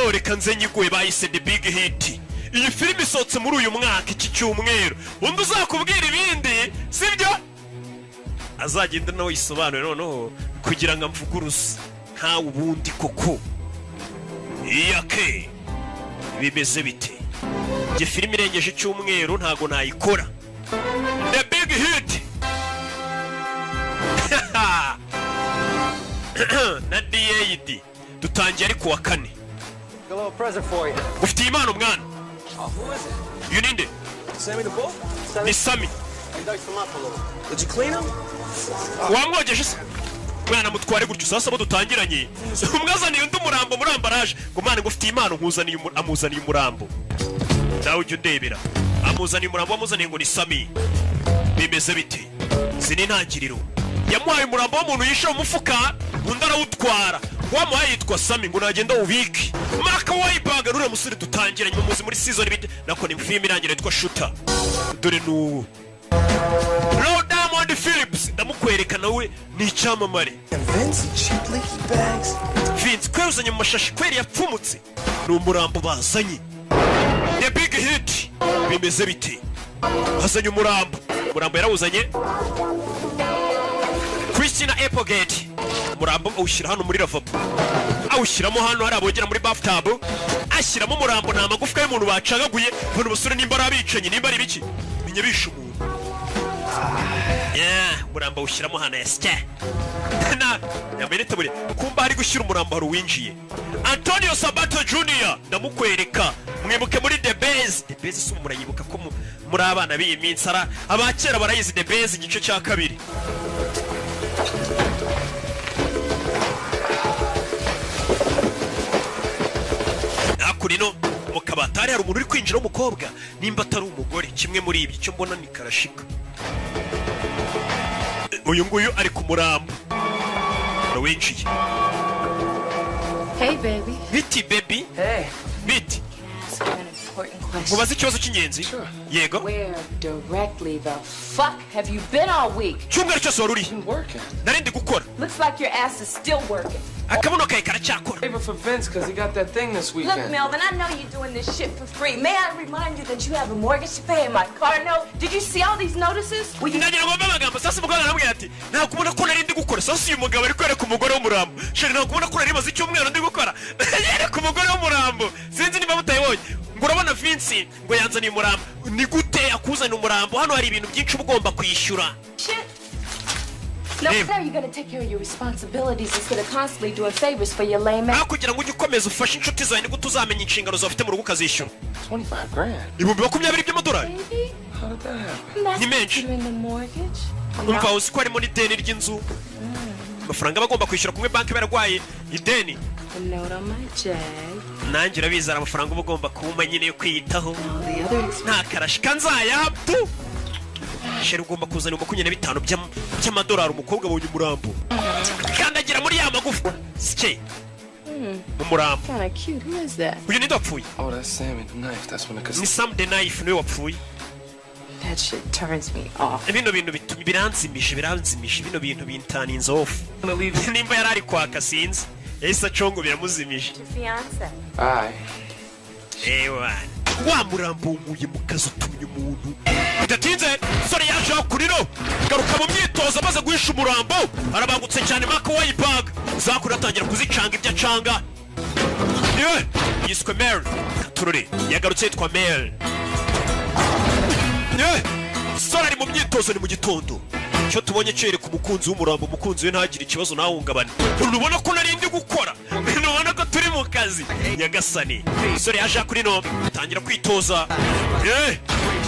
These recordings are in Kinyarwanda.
noneho reka nze nyiguye bayise The Big Hit. Iyi filime isohotse muri uyu mwaka iki cyumweru. Undi uzakubwira ibindi sibyo azagenda nawe yisobanure noneho kugira ngo amvuguruze nta ubundi koko. Iyake bimeze bite? Nge filime irengeje icyumweru ntago nayikora. The Big Hit. Na DAD dutangiye ari kuwa kane. Ufite impano mwana. You need it. Sammy the Bull? Ni Sammy. Did you clean him? Wamwogeje se? Mwana mutware gutyo sasa bo dutangiranye. Umwazaniye undi murambo muri ambaraje. Ngo mwana ngo ufite impano nkuzaniye amuzaniye umurambo. Nawe ujye ndebera. Amuzaniye umurambo amuzaniye ngo ni Sammy. Bimeze bite? Sini ntangiriro. Yamuhaye umurambo w'umuntu yishe mu mufuka, undi arawutwara. Wamuhaye yitwa Sammy ngo nagenda ubike. Maka wayibaga rure musore dutangiranye mu muzi muri season bite nako ni film irangira yitwa Shooter. Dore nu Lord Diamond Phillips ndamukwereka nawe ni icyamamare. Vince cheap leaky bags. Vince kwezanye mu mashashi kweri yapfumutse. Ni umurambo bazanye. The Big Hit. Bimeze bite? Hazanye umurambo. Umurambo yarawuzanye. Christina Applegate. Umurambo awushyira hano muri lavabo. Awushyiramo hano hari abogera muri bathtub. Ashyiramo umurambo nta magufwa y'umuntu bacagaguye. Bano basore nimba arabicanye nimba ari biki. Menye bishe umuntu. Umurambo awushyiramo hano yasya. Na yamenete buri kumba hari gushyira umurambo hari winjiye. Antonio Sabato Jr. ndamukwereka. Mwibuke muri The Base. The Base si murayibuka ko muri abana b'iyi minsi ara abakera barayizi The Base igice cya kabiri. Akurino mukabatari hari umuntu uri kwinjira umukobwa nimba atari umugore kimwe muri ibi cyo mbona ni karashika. Uyu nguyu ari ku murambo. Winjiye. Hey baby. Biti baby. Hey. Biti. Important Mubaze ikibazo cy'ingenzi. Yego. Where directly the fuck have you been all week? Cyumweru cyose waruri. Working. Narindi gukora. Looks like your ass is still working. Akabuno kaye karacyakora. Favor for Vince because he got that thing this weekend. Look, Melvin, I know you're doing this shit for free. May I remind you that you have a mortgage to pay and my car note? Did you see all these notices? Ndagira ngo mbabagambo sasa muganga namwe ati nta kubona ko narindi gukora sasa uyu mugabo ari kwere ku mugore w'umurambo. Sheri nta kubona ko nari maze icyumweru ndi gukora. Yere ku mugore w'umurambo. Sinzi niba mutayibonye. Ngo urabona Vince ngo yanzaniye umurambo. Ni gute akuzana umurambo? Hano hari ibintu byinshi ugomba kwishyura. Shit. No, how are you going to take care of your responsibilities instead of constantly doing favors for your lame ass? Kugira ngo ujye ukomeza ufashe inshuti zawe niko tuzamenya inshingano zawe ufite mu rugo ukazishyura. $25,000. Ibihumbi 20 by'amadolari. Baby? How did that happen? That's Ni menshi. considering the mortgage. Umva uzi ko harimo n'ideni ry'inzu. Amafaranga bagomba kwishyura kumwe banki barwaye ideni. The note on my jag. Nanjye urabizara amafaranga uba ugomba kuwuma nyine yo kwiyitaho. The other expenses. Nta karashika nzayapfu. Sheri ugomba kuzana 25 by'amadolari umukobwa abonye umurambo. Kandagira muri ya magufa. Sike. Umurambo. Kind of cute. Who is that? Uyu ni dapfuye. Oh, that's Sammy the knife. That's when the Ni Sam the Knife niwe wapfuye. That shit turns me off. Bino bintu bituma biranzimisha bino bintu bintaninze off. gonna leave. Nimba yarari kwaka sinzi. Yahise acongo biramuzimisha. Your fiance. Aye. Ewa. Wa murambo umuye mu kazi utumye umuntu. Bidatinze sore yaje akuriro. Garuka mu myitozo amaze guhisha umurambo. Arabangutse cyane Mark Wahlberg. Zakura atangira kuzicanga ibyo acanga. Yiswe Mel. Katurore yagarutse yitwa Mel. Sore ari mu myitozo ni mu gitondo. Cyo tubonye cyere ku mukunzi w'umurambo umukunzi we ntagire ikibazo ntahungabane. Urubona ko narindi gukora. Urubona ko turi mu kazi. Nyagasani. Sore yaje akurino atangira kwitoza.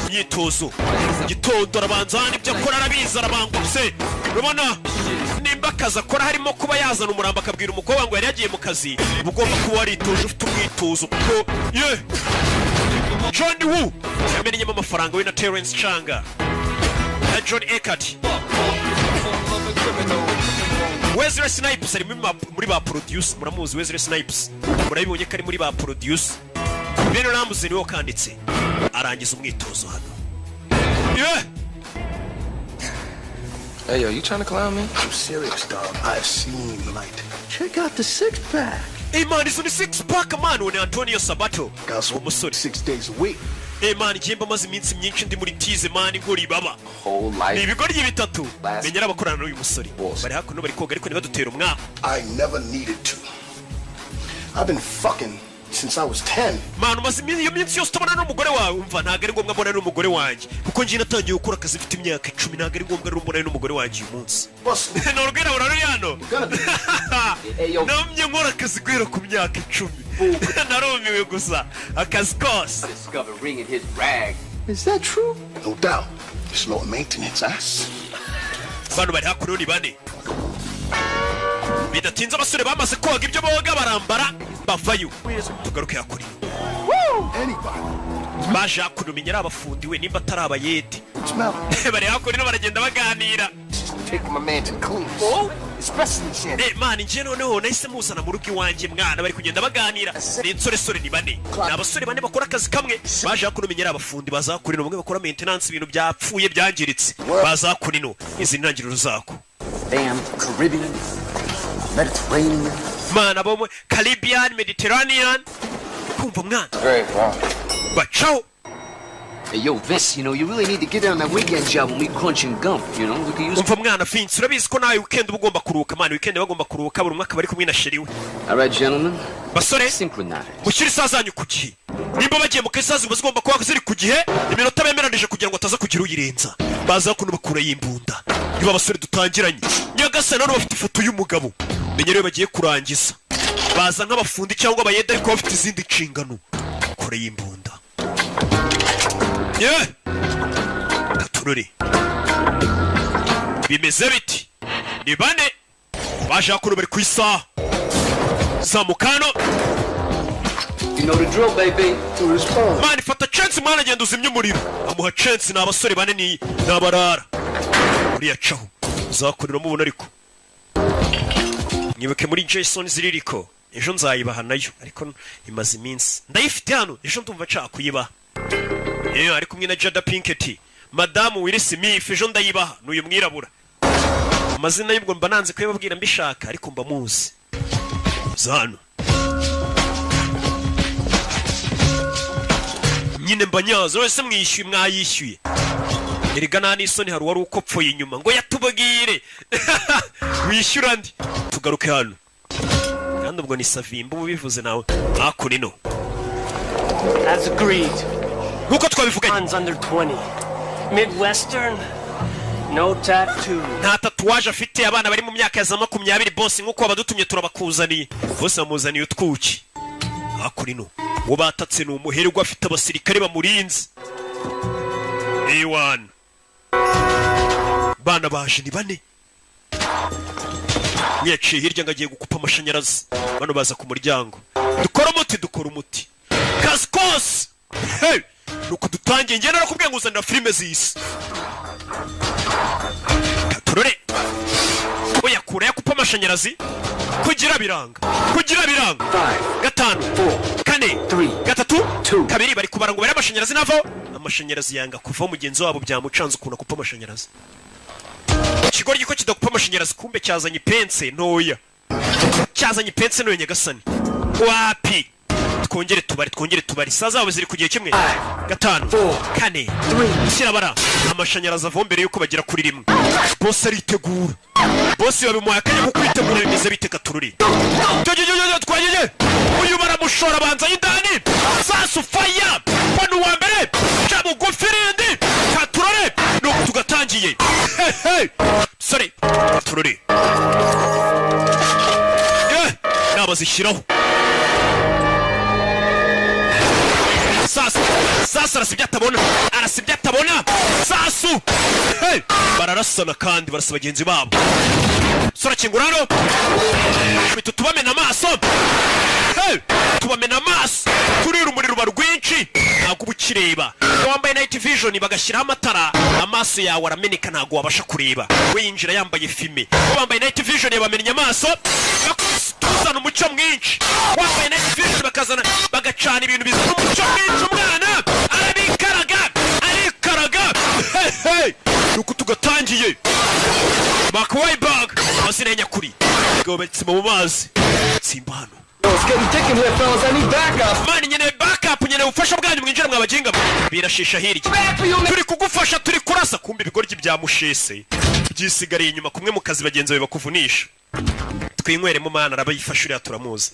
Myitozo. Gitondo arabanza n'ibyo akora arabiza arabangutse. Urubona nimba akazi akora harimo kuba yazana umurambo akabwira umukobwa ngo yari yagiye mu kazi. Ugomba kuba waritoje ufite umwitozo kuko John Woo yamenyemo amafaranga we na Terence Changa na John Eckert. Wesley Snipes ari muri ba produce muramuzi Wesley Snipes murabibonye ko ari muri ba produce. Ben Ramsey niwe kanditse arangiza umwitozo hano. Hey, yo, you trying to clown me? I'm serious, dog. I've seen light. Check out the six-pack. Hey man, izo ni six pack man, we ni Antonio Sabato. Umusore 6 days a week. Hey man, njemba maze iminsi myinshi ndi muri tize man nkora ibaba. Whole Ni life. ibigoryi bitatu. Menyera abakorana n'uyu musore. Bari hakuno bari koga ariko ntibadutera umwaka. I never needed to. I've been fucking since I was 10. Man, umaze iyo minsi yose utabona n'umugore wawe, umva ntago ari ngombwa mbona n'umugore wanjye. Kuko njye natangiye gukora akazi mfite imyaka 10, ntago ari ngombwa mbona n'umugore wanjye uyu munsi. Norwera urari hano. Namye nkora akazi guhera ku myaka 10. Narumiwe gusa akazi kose. Discover ring in his rag. Is that true? No doubt. It's low maintenance ass. Bano bari hakuno ni bane. Bidatinze abasore bamaze koga ibyo boga barambara bavayo. Tugaruke hakuri. Anybody. Baje hakuno menyera abafundi we nimba atari abayede. Smell. Bari hakuno baragenda baganira. Taking my man to clean. Oh, especially shit. Man, nje noneho nahise muzana mu rugo iwanjye mwana bari kugenda baganira. Ni insore ni bane. Ni abasore bane bakora akazi kamwe. Baje hakuno menyera abafundi bazakurino bamwe bakora maintenance ibintu byapfuye byangiritse. Bazakurino izi ntangiriro zako. Damn Caribbean, Mediterranean. Man, abo Caribbean, Mediterranean. Kumva mwana. Great, bro. Bacho. Hey, yo, Vince, you know, you really need to get down that weekend job when we crunching gum, you know? We can use... Umva mwana Vince, urabizi ko nawe weekend uba ugomba kuruhuka man, weekend bagomba kuruhuka buri mwaka bari kumwe na sheri we. All right, gentlemen. Basore, Synchronize. mushyire isaha zanyu ku gihe. Nimba bagiye mu kazi ziba zigomba kuba ziri ku gihe, iminota bemeranije kugira ngo ataza kugira uyirenza. Baza kuno bakura y'imbunda. Niba abasore dutangiranye. Nyagasa none bafite ifoto y'umugabo. Menyere bagiye kurangiza. Baza nk'abafundi cyangwa abayede ariko bafite izindi nshingano. Kure y'imbunda. Yeah. Katururi. Bimeze biti. Ni bane. Baje hakuno bari ku isaha. Zamukano. You know the drill, baby. To respond. Man, fata chance mwana agenda uzimya umuriro. Amuha chance ni abasore bane ni nabarara. Uriya caho. Uzakurira mubona ariko. Nyibuke muri Jason ziririko. Ejo nzayibaha nayo ariko imaze iminsi. Ndayifite hano. Ejo ndumva nshaka kuyibaha. Ari kumwe na Jada Pinkett. Madamu Will Smith ejo ndayibaha n'uyu mwirabura. Amazina y'ubwo mba nanze kwibabwira mbishaka ariko mba muzi. Zano. Nyine mbanyazo wese mwishyuye mwayishyuye. Erega nani isoni hari wari ukopfoye inyuma ngo yatubagire. Wishyura ndi. Tugaruke hano. Kandi ubwo ni Savimba ubivuze nawe. Akunino. As agreed. Nkuko twabivuganye. Hands under 20. Midwestern. No tattoo. Nta tatuwaje afite abana bari mu myaka ya za 20 boss nkuko abadutumye turabakuzaniye. Bose amuzaniye utwuki. Akurino. Wo batatse no umuherwa afite abasirikare bamurinze. A1. Bana baje ni bane. Yaciye hirya ngagiye gukupa amashanyarazi. Bano baza ku muryango. Dukora umuti. Kaskos. Hey! Nuko dutangiye ngena nakubwiye ngo uzanira filime z'isi. Katurore. Oya kure yakupa amashanyarazi. Kugira biranga. Gatanu. 4 3 gatatu 2 kabiri bari kubara ngo bare amashanyarazi navo. Amashanyarazi yanga kuva mugenzi wabo byamucanze ukuna kupa amashanyarazi. Ikigori giko kidakupa amashanyarazi kumbe cyazanye pense ntoya. Cyazanye pense ntoya nyagasani. Wapi? Twongere tubari saza abo ziri kugiye kimwe. 5 4 3 kirabara amashanyarazi avombere yuko bagira kuri rimwe. Boss aritegura. Boss yabimuha kanya ko kwitegura bimeze biteka tururi. Twajeje uyu baramushora banza y'indani. Sasu fire. Bano wa mbere. Chabu gofirindi. Katurore no tugatangiye. Hey. Sorry. Tururi. Nabazishiraho. Sasa arasibye atabona Sasu hey bararasana kandi barasa bagenzi babo sora kingurano bitu tubamena amaso hey tubamena amaso turira umuriro barwinshi ntago ubukireba wambaye night vision bagashyira amatara amaso yawe arameneka ntago wabasha kureba we yinjira yambaye filme wambaye night vision yabamenya amaso bakuzana umucyo mwinshi wambaye night vision bakazana bagacana ibintu bizana umucyo mwinshi umwana arikaraga hey nuko tugatangiye Mark Wahlberg amazina nyakuri gobetse mu mazi simbano It's getting thick in here, fellas. I need backup. mani nyene backup nyene ubufasha bwanyu mwinjira mwabajinga birashisha hirya turi kugufasha turi kurasa kumbe ibigoryi bya mushese byisigariye inyuma kumwe mu kazi bagenzi bawe bakuvunisha twinyweremo mana arabayifashurira turamuzi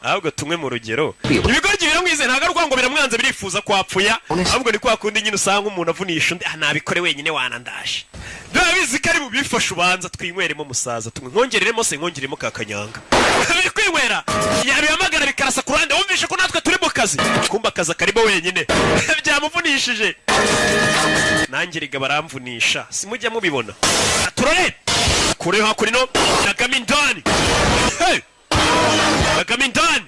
ahubwo tumwe mu rugero ibigoryi biramwize ntago arwango biramwanze birifuza kwapfuya ahubwo ni kwa kundi nyine usanga umuntu avunisha undi nabikore wenyine wanandashe ndabizi kari mu bifasha ubanza twinyweremo musaza tumwe nkongereremo se nkongeremo kakanyanga biri kwinywera yabihamagara bikarasa ku ruhande wumvishe ko natwe turi mu kazi kumba akazi karimo wenyine byamuvunishije nanjye riga baramvunisha simujya mubibona turore kure hakurino nagamindani nagamindani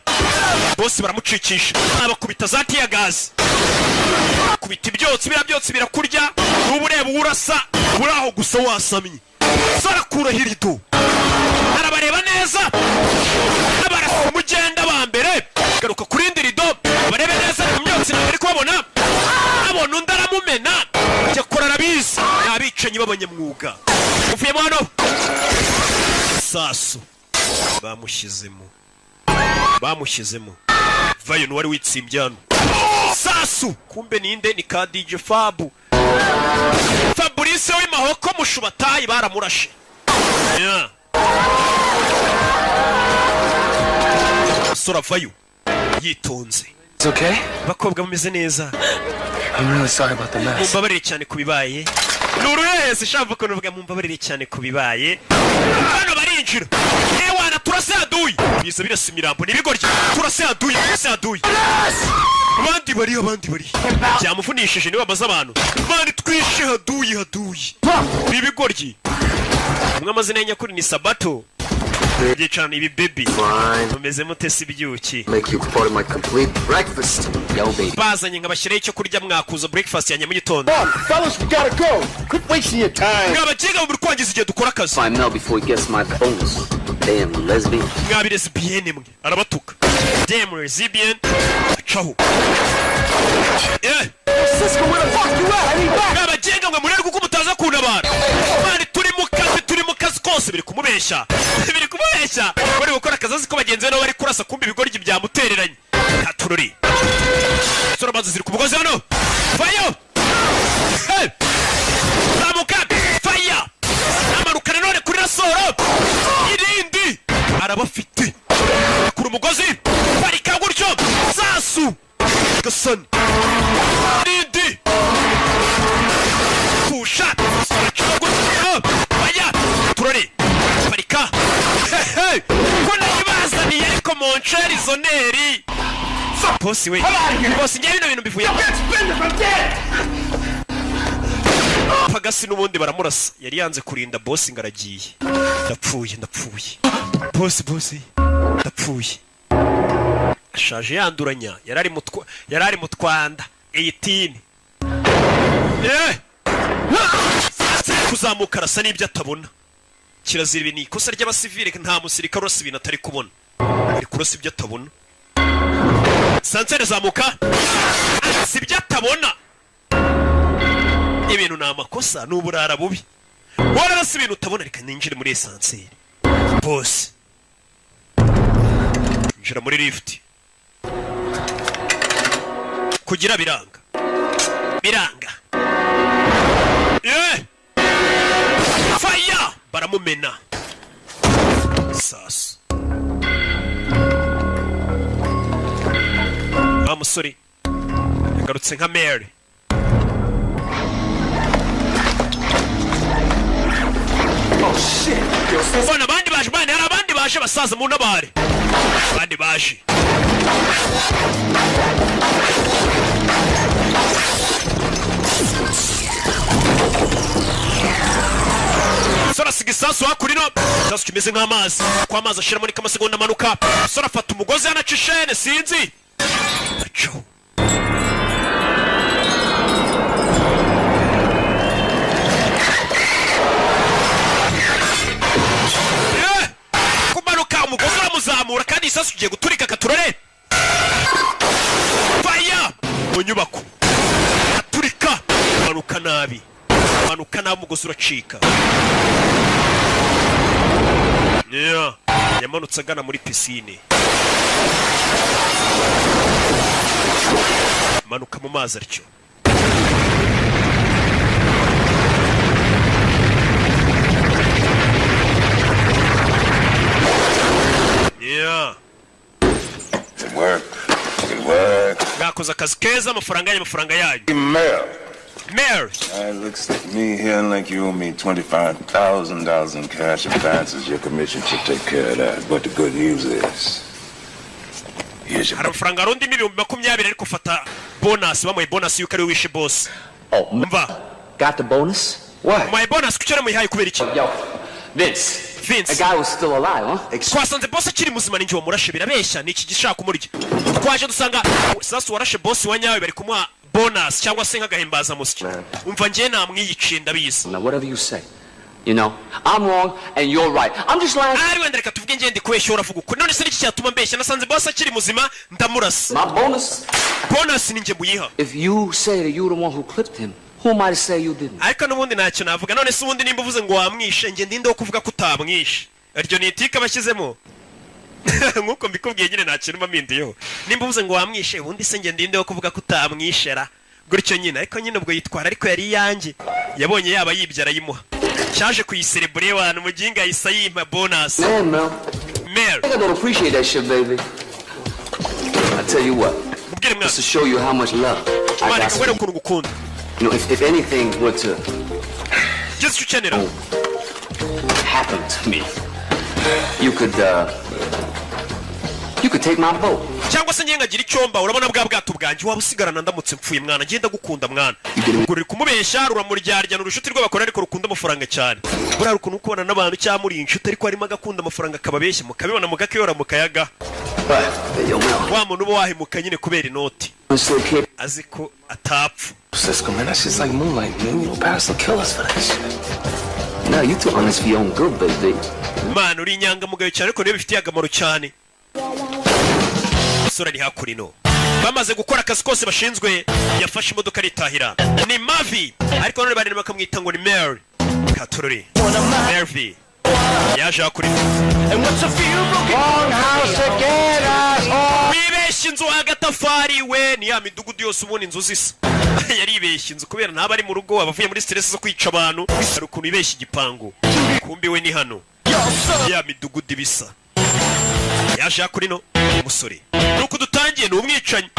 bose baramucikisha abakubita za tiya gazi kubita ibyotsi byotsi birakurya n'ubu ureba urasa uraho gusa wasamye sarakura hirido arabareba neza abarasa umugenda ba mbere garuka kurindi rido barebe neza mu myotsi ntabwo ari kubabona abona undi aramumena ajya kora arabizi n'abicanyi b'abanyamwuga uvuyemo hano saso bamushyizemo vayo n'uwari witsimbye hano sasu kumbe ninde ni ka DJ Fabu Fabrice w'imahoko mushubatayi baramurashe yeah. Sora vayo yitonze It's okay? bakobwa mumeze neza I'm really sorry about the mess. mumbabarire cyane kubibaye nuruhese shava ko nuvuga mumbabarire cyane kubibaye hano barinjira ewana turase aduyi biza birasa imirambo nibigorya turase aduyi abandi bari byamufunishije niwe baza abantu bandi twishe haduyi nibigoryi umwe amazina y'anyakuri ni Sabato Gicana ibi baby umeze mutesi byuki Make you part of my complete breakfast. Yo, baby. bazanye nkabashyiraho icyo kurya mwakuza breakfast ya mu gitondo Fellas, we gotta go. Quit wasting your time. mwabagiga mu kwangiza igihe dukora akazi Find Mel before he gets my bonus. Damn lesbian. mwabire lesbienne mwe arabatuka damn lesbian caho Cisco, where the fuck you at? I need back. mwabagiga mwe murere kuko mutaza kuntabara mani turi mu kazi kose biri kumubeshya bari gukora akazi azi ko bagenzi be nabo bari kurasa kumbi ibigoryi byamutereranye katururi sora maze ziri ku mugozi hano fayo zamuka faya amarukana none kuri rasoro irindi arabafite kuri umugozi barika gutyo sasu gasani irindi pusha faya turore barika ko nayibazaniye ariko moncheri zoneri bosi we bosi njye bino bintu bivuye pagasi n'ubundi baramurasa yari yanze kurinda bosi ngaragiye ndapfuye bosi ndapfuye ashaje yanduranya yarari mu Twanda 18 kuzamuka arasa n'ibyo atabona kirazira ibi ni ikosa ry'abasivile nta musirikare urasa ibintu atari kubona ari kurasa ibyo atabona sansere zamuka si ibyo atabona ibintu ni amakosa ni uburara bubi wararasa ibintu utabona reka ninjire muri esanseri bose njira muri lift kugira biranga fire baramumena sasu musore yagarutse nka Mary bona abandi baje bane hari abandi baje basaza mu ntabare abandi baje sora sigisasu hakurino sasu kimeze nk'amazi ko amazi ashira muri kamasegonda amanuka sora afata umugozi yanacishene sinzi acho kumanuka umugozi uramuzamura kandi isasu ugiye guturika katurore fire mu nyubako aturika manuka nabi umugozi uracika yamanutse agana muri pisine. Manuka mu mazi aricyo. Yeah. Good work. Good work. Gakoze akazi keza, amafaranga yayo. Mayor. Mayor. It looks like me here like you owe me $25,000 in cash advances. Your commission should take care of that. But the good news is, here's your... Amafaranga arundi miliyoni 20 ariko fata bonus, bamuye bonus yuko ari wishe boss. Oh, Mva. got the bonus? What? My bonus kucyara muyihaye kubera iki? Yo, Vince. Vince. The guy was still alive, huh? Twasanze boss akiri muzima ninjye wamurashe birabeshya niki gishaka kumurya. Twaje dusanga sasa warashe boss wanyawe bari kumuha bonus cyangwa se nk'agahimbaza musiki. Umva ngiye namwiyice ndabizi. Now whatever you say. You know, I'm wrong and you're right. I'm just lying. Ari wenda reka tuvuge ngende kweshya uravuga uko. None se niki cyatuma mbeshya nasanze boss akiri muzima ndamurasa. My bonus? Bonus ninjye muyiha. If you say that you're the one who clipped him, who am I to say you didn't? Ariko nubundi ntacyo navuga. None se ubundi nimba uvuze ngo wamwishe nge ndinde wo kuvuga ko utamwishe. Aryo ni itika bashyizemo. Nkuko mbikubwiye nyine nta kintu mamindiyeho. Nimba uvuze ngo wamwishe ubundi se nge ndinde wo kuvuga ko utamwishera. Gutyo nyine ariko nyine ubwo yitwara ariko yari yanjye. Yabonye yaba yibyara yimuha. Cyaje kuyiserebure abantu muginga yisa yimpa bonus. Man, Mel. I don't appreciate that shit, baby. I tell you what. Just to show you how much love I got for you. You know, if anything were to happen to me, you could take my boat. Cyangwa se nyengagira icyomba urabona bwa bwato bwanjye waba usigarana ndamutse mpfuye mwana ngenda gukunda mwana. Ngurira kumubeshya ruramuryaryana urushuti rw'abakora ariko rukunda amafaranga cyane. Bura rukuntu ukubona n'abantu cyamuri inshuti ariko harimo agakunda amafaranga kababeshya mukabibona mugakeyora mukayaga. Wa muntu uba wahemuka nyine kubera inoti. Aziko atapfu. Cisco, man, that's just like moonlight, man. You know, Paris will kill us for that shit. No, you too honest for your own good, baby. Man, uri inyangamugayo cyane ariko niyo bifitiye akamaro cyane. Sura ni hakurino. Bamaze gukora akazi kose bashinzwe yafashe imodoka ritahira. Ni Mavi. Ariko none bari bakamwita ngo ni Mary. Katururi. Mary. Yaje hakurino. And what's a few broken house together? Wibeshye inzu agatafari we ni ya midugudu yose ubona inzu zisa. Yari ibeshye inzu kubera ntaba ari mu rugo abavuye muri stress zo kwica abantu. Hari ukuntu ibeshye igipangu. Kumbi we ni hano. Ya midugudu bisa. Yaje hakurino umusore. Nuko dutangiye ni umwicanyi.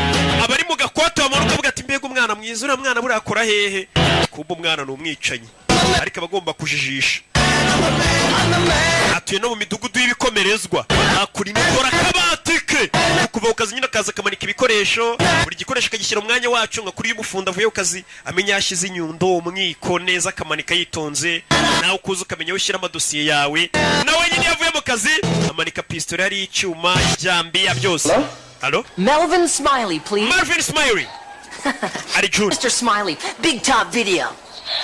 Abari mu gakwata bamanuka bavuga ati mbega umwana mwiza uriya mwana buri akora hehe. Kumba umwana ni umwicanyi. Ariko abagomba kujijisha. Atuye no mu midugudu y'ibikomerezwa. Akurino kora kabatike. Kuva ukazi nyine akaza kamanika ibikoresho. Buri gikoresho akagishyira umwanya wacu nka kuri y'umufunda avuye ukazi amenya yashize inyundo umwiko neza akamanika yitonze. Nawe ukuza ukamenya ushyira amadosiye yawe. Nawe nyine yavuye mu kazi amanika pistole ari icyuma ijambi ya byose. Hello? Melvin Smiley, please. Melvin Smiley. Ari June. Mr. Smiley, Big Top Video.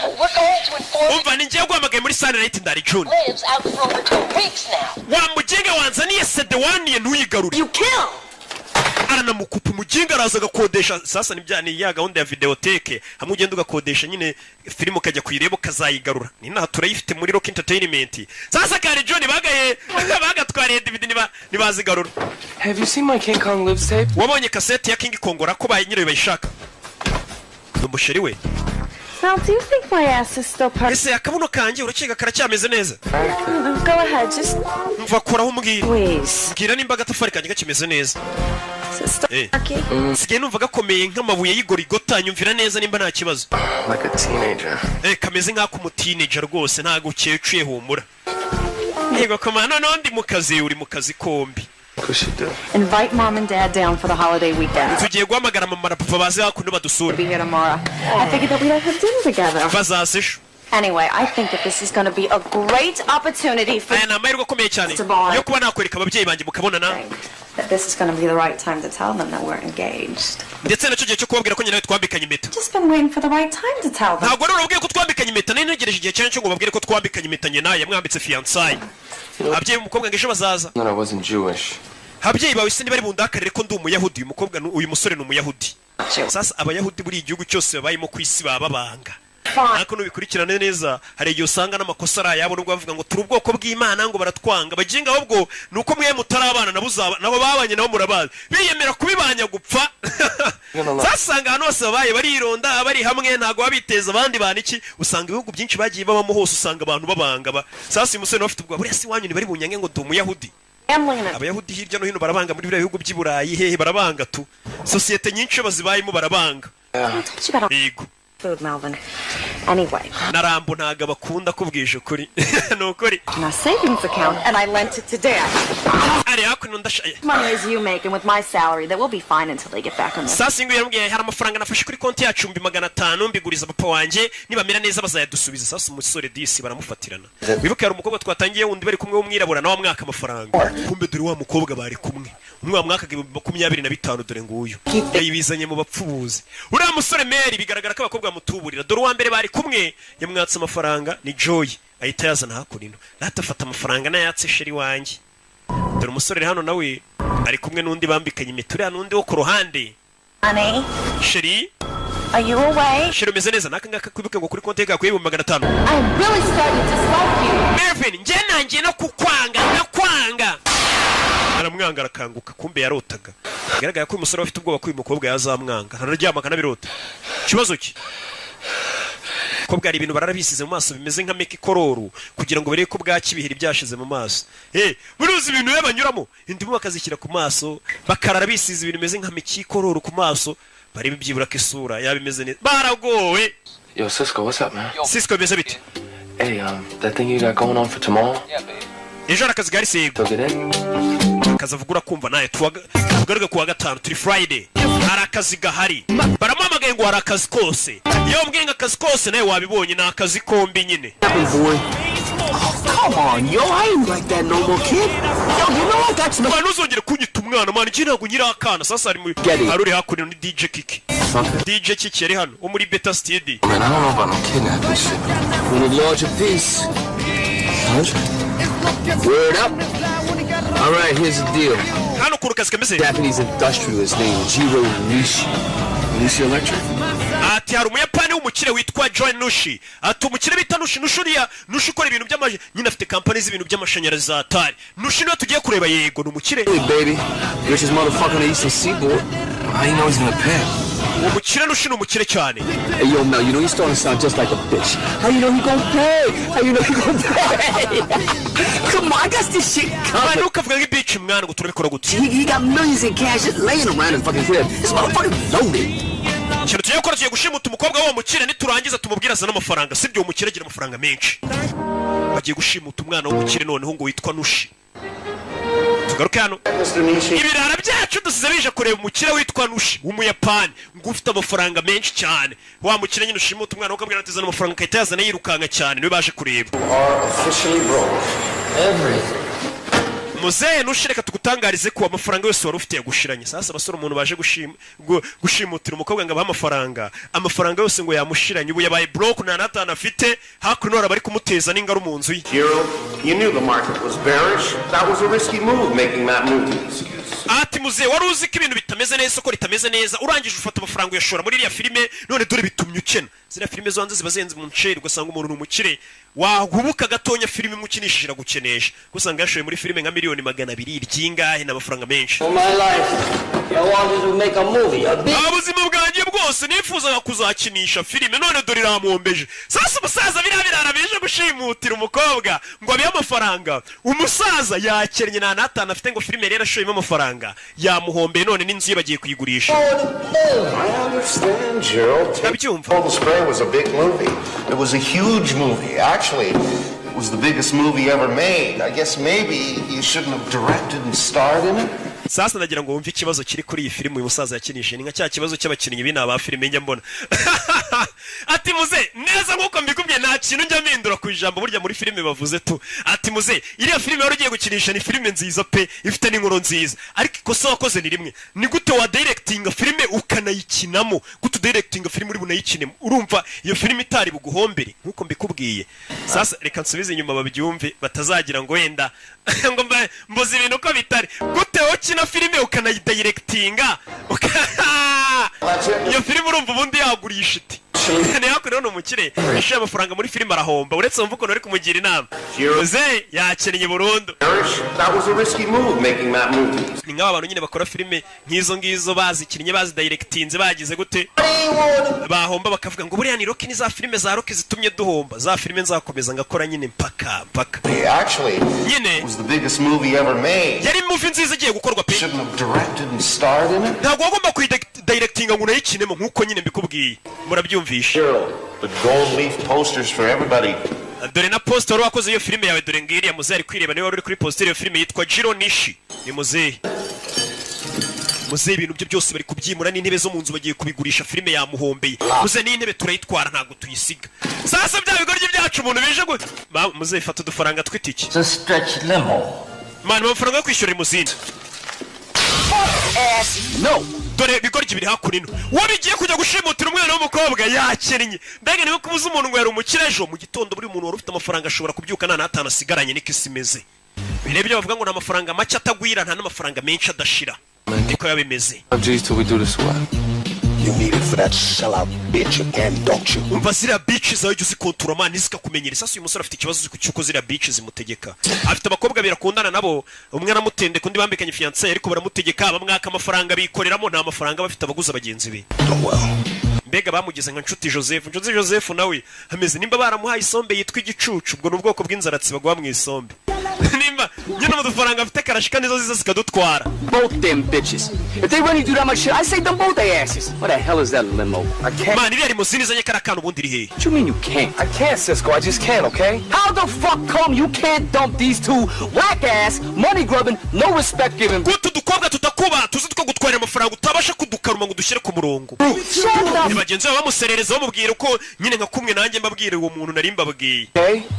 We're going to inform Umva ninjye guhamagaye muri Sunday Night ndari June. lives out for over 2 weeks now. Wa muginga wanzaniye sedewani ntuyigarure. You kill. Aranamukupa umuginga araza gakodesha sasa nibyani ya gahunda ya videoteke hamwe ugenda ugakodesha nyine filmu kajya kuyireba ukazayigarura. Ni naha turayifite muri Rock Entertainment. Sasa kare John bagaye bagatwariye DVD nibazigarura. Have you seen my King Kong lives tape? Wabonye cassette ya King Kong ko nyine bayishaka. Numusheri we. Now, do you think my ass is still part? Ese akabuno kanjye uracega karacyameze neza. Go ahead, just Mva koraho umbwira. please. Bwira nimba agatafari kanjye gakimeze neza. Sister, okay. Sigaye numva gakomeye nk'amabuye y'igorigota nyumvira neza nimba nta kibazo. Like a teenager. Kameze nk'ako mu teenager rwose ntago ukecuye humura. Yego komana none ndi mu kazi uri mu kazi kombi. Invite Mom and Dad down for the holiday weekend. Tugiye guhamagara mama na papa baze hakuno badusura. Be here tomorrow. I figured that we'd have dinner together. Bazasesho. Anyway, I think that this is going to be a great opportunity for Aya namahirwe akomeye cyane yo kuba nakwereka ababyeyi banjye mukabonana. that this is going to be the right time to tell them that we're engaged. Ndetse nacyo gihe cyo kubabwira ko nyine twambikanye impeta. Just been waiting for the right time to tell them. Ntabwo rero ubwiye ko twambikanye impeta nari ntegereje igihe cyane cyo ngo babwire ko twambikanye impeta nyine naye yamwambitse fiancé. Ababyeyi umukobwa ngeje bazaza. No, I wasn't Jewish. Ababyeyi bawe se bari bundakarire ko ndi umuyahudi uyu mukobwa uyu musore ni umuyahudi. Sasa abayahudi buri igihugu cyose babayimo kwisi bababanga. ariko nubikurikirane neza hari igihe usanga n'amakosa ari ayabo nubwo bavuga ngo turi ubwoko bw'Imana ngo baratwanga baginga ahubwo nuko mwe mutarabana nabo babanye nabo murabazi biyemera kubibanya gupfa sasanga hano hose babaye barironda bari hamwe ntago babiteza abandi bana iki usanga ibihugu byinshi bagiye babamo hose usanga abantu babanga sasa umusore bafite ubwo buriya si wanyu ni bari bunyange ngo dumuyahudi abayahudi hirya no hino barabanga muri biriya bihugu by'iburayi hehe barabanga tu societe nyinshi bazibayemo barabanga yego food, Melvin. Anyway. Narambo ntaga bakunda kubwije ukuri. Nukuri. My savings account and I lent it to Dad. Ari hakuno ndashaye. Money as you make and with my salary that will be fine until they get back on this. Sasa ingo yarambwiye hari amafaranga nafashe kuri konti yacu 500 mbiguriza papa wanje nibamira neza bazayadusubiza sasa umusore disi baramufatirana. Wibuke hari umukobwa twatangiye wundi bari kumwe w'umwirabura nawe mwaka amafaranga. Kumbe dore wa mukobwa bari kumwe. Umwe mwaka 25 dore nguyu. Yayibizanye mu bapfubuzi. Uriya musore Mary bigaragara ko abakobwa mutuburira dore wa mbere bari kumwe yamwatse amafaranga ni Joy ahita yazana hakurino natafata amafaranga nayatse sheri wanje dore umusore hano nawe ari kumwe nundi bambikanye imituri nundi wo ku ruhande Honey sheri are you away sheri umeze neza nakanga kwibuke ngo kuri konti yawe kwibu 500 I'm really starting to dislike you Mervin nje nanjye no kukwanga nakwanga aramwanga arakanguka kumbe yarotaga bigaragara ko uyu musore afite ubwoba ko uyu mukobwa yazamwanga hararyama kanabirota kibazo ki ko bwari ibintu bararabisize mu maso bimeze nka meki kororu kugira ngo bereke ko bwakibihira byashize mu maso buruzi ibintu yabanyuramo indimu bakazishyira ku maso bakarara bisize ibintu bimeze nka meki kororu ku maso bari bibyibura ko isura yabimeze neza baragowe Yo Cisco, what's up man? Cisco beze bite Hey that thing you got going on for tomorrow? ejo arakazi gari sego akazavugura kumva naye tugaruke kuwa gatanu turi Friday harakazi gahari baramamagaye ngo harakazi kose iyo mbwenga akazi kose naye wabibonye na akazi kombi nyine Come on, yo, I ain't like that no more, kid. Yo, you know what? That's no. Man, uzongera kunyita umwana man, njye ntago nyira akana. Sasa ari aruri hakurino ni DJ Kiki. DJ Kiki yari hano, wo muri Beta Studio. Man, I don't know about no kidnapping shit. We need larger piece. Word up. All right, here's the deal. Hano kurukazi kameze. Japanese industrialist named Jiro Nishi. Nishi Electric. Ati hari umuyapani w'umukire witwa John Nushi. Ati umukire bita Nushi Nushuriya Nushi ukora ibintu by'amaje nyine afite company z'ibintu by'amashanyarazi atari. Nushi niwe tugiye kureba yego ni umukire. Hey baby, richest motherfucker on the Eastern Seaboard. How you know he's gonna pay? Umukire Nushi ni umukire cyane. Hey yo Mel, you know he's starting to sound just like a bitch. How you know he gonna pay? How you know he gonna pay? Come on, I got this shit covered. Man, ukavuga nk'ibitch mwana ngo turabikora gute. He got millions in cash just laying around in fucking crib. This motherfucker loaded. Cyane tugiye gukora tugiye gushimuta umukobwa wo mukire niturangiza tumubwira azana amafaranga sibyo umukire agira amafaranga menshi bagiye gushimuta umwana w'umukire noneho ngo witwa Nushi tugaruke hano ibirara byacu dusize bije kureba umukire witwa Nushi w'umuyapani ngo ufite amafaranga menshi cyane wa mukire nyine ushimuta umwana ukabwira ati zana amafaranga kayita yazana yirukanga cyane niwe baje kureba Muzee nushireka tugutangarize ko amafaranga yose wari ufite yagushiranye sasa basoro umuntu baje gushimutira umukobwa ngo amafaranga yose ngo yamushiranye ubu yabaye broke na natana afite hakuno bari kumuteza n'ingaro mu nzu ye You knew the market was bearish. That was a risky move making that move. Ati Muzee wari uzi ko ibintu bitameze neza ko ritameze neza urangije ufata amafaranga uyashora muri iriya filime none dore bitumye ukena zira filime zo hanze zibazenze mu nceri ugasanga umuntu n'umukire wahubuka gatonya filime imukinishije gukenesha gusanga yashoye muri filime nka miliyoni 200 iryingahe n'amafaranga menshi abuzima bwanjye bwose nifuzaga kuzakinisha filime none dore iramombeje sasa umusaza birabirara bije gushimutira umukobwa ngo abiye amafaranga umusaza yakennye na natana afite ngo filime rero ashoyemo amafaranga yamuhombeye none n'inzu ye bagiye kuyigurisha I understand, Gerald. Cold Spray was a big movie. It was a huge movie. Actually, it was the biggest movie ever made. I guess maybe you shouldn't have directed and starred in it. Sasa nagira ngo wumve ikibazo kiri kuri iyi filime uyu musaza yakinishije ni nka cya kibazo cy'abakinnyi bina ba filime njya mbona ati Muzee neza nkuko mbikubwiye nta kintu njya mpindura ku ijambo burya muri filime bavuze tu ati Muzee iriya filime wari ugiye gukinisha ni filime nziza pe ifite n'inkuru nziza ariko ikosa wakoze ni rimwe ni gute wa directinga filime ukanayikinamo gute directinga filime uri bunayikinemo urumva iyo filime itari buguhombere nkuko mbikubwiye sasa reka nsubize inyuma babyumve batazagira ngo wenda ngo mboze ibintu ko bitari gute ukina filime ukanayidirectinga iyo filime urumva ubundi yagurisha iti ni hakuno no mukire yashira amafaranga muri filime arahomba uretse mvuko nari kumugira inama Jose yakennye burundu. That was a risky move making that movie. Ni nk'abantu nyine bakora filime nk'izo ngizo bazikinnye bazi directinze bagize gute bahomba bakavuga ngo buriya ni Rocky ni za filime za Rocky zitumye duhomba za filime nzakomeza ngakora nyine mpaka. Actually, it was the biggest movie ever made. Yari movie nziza igiye gukorwa pe. Shouldn't have directed and starred in it. Ntabwo wagomba kuyidirectinga ngo nayikinemo nkuko nyine mbikubwiye. Murabyumvisha. The gold leaf posters for everybody. Dore na poster wakoze iyo filime yawe dore ngiriya muzari kwireba niwe wari kuri poster iyo filime yitwa Jiro Nishi. Ni muzehe ibintu byo byose bari kubyimura n'intebe zo mu nzu bagiye kubigurisha filime yamuhombeye. Muze n'intebe turayitwara ntago tuyisiga. Sasa bya bigoryi byacu umuntu bije ngo muze ifata udufaranga twitiki. It's a stretch limo. Man amafaranga yo kwishyura limuzine. No. Dore bigoryi biri hakurino. Wabigiye kujya gushimutira umwana w'umukobwa yakennye. Mbega niwe kubuza umuntu ngo yari umukirejo mu gitondo buri muntu wari ufite amafaranga ashobora kubyuka nta natana asigaranye niko isimeze. Birebye bavuga ngo na amafaranga make atagwira nta n'amafaranga menshi adashira. Ndiko yabimeze. Till we do this what? You need it for that sellout bitch again, don't you? Umva ziriya bitch zawe jya uzikontura mani zikakumenyera. Sasa uyu musore afite ikibazo cy'uko ziriya bitch zimutegeka. Afite abakobwa birakundana nabo umwe aramutende kundi bambikanye fiancé ariko baramutegeka bamwaka amafaranga bikoreramo nta mafaranga bafite abaguza bagenzi be. Mbega bamugize nka Nshuti Joseph nawe hameze nimba baramuhaye isombe yitwa igicucu ubwo n'ubwoko bw'inzaratsi bagwa mu isombe. Nimba nyine mudufaranga afite karashika nizo ziza zikadutwara. Both them bitches. If they really do that much shit, I say them both their asses. What the hell is that limo? I can't. Man, iriya limuzine izanye karakana ubundi iri hehe? What you mean you can't? I can't, Cisco. I just can't, okay? How the fuck come you can't dump these two whack ass, money grubbing, no respect giving? Gutu dukobwa tutakuba tuzi two gutwara amafaranga utabasha kudukaruma ngo dushyire ku murongo. Bagenzi babo bamuserereza bamubwira uko nyine nka kumwe nanjye mbabwira uwo muntu nari mbabwiye.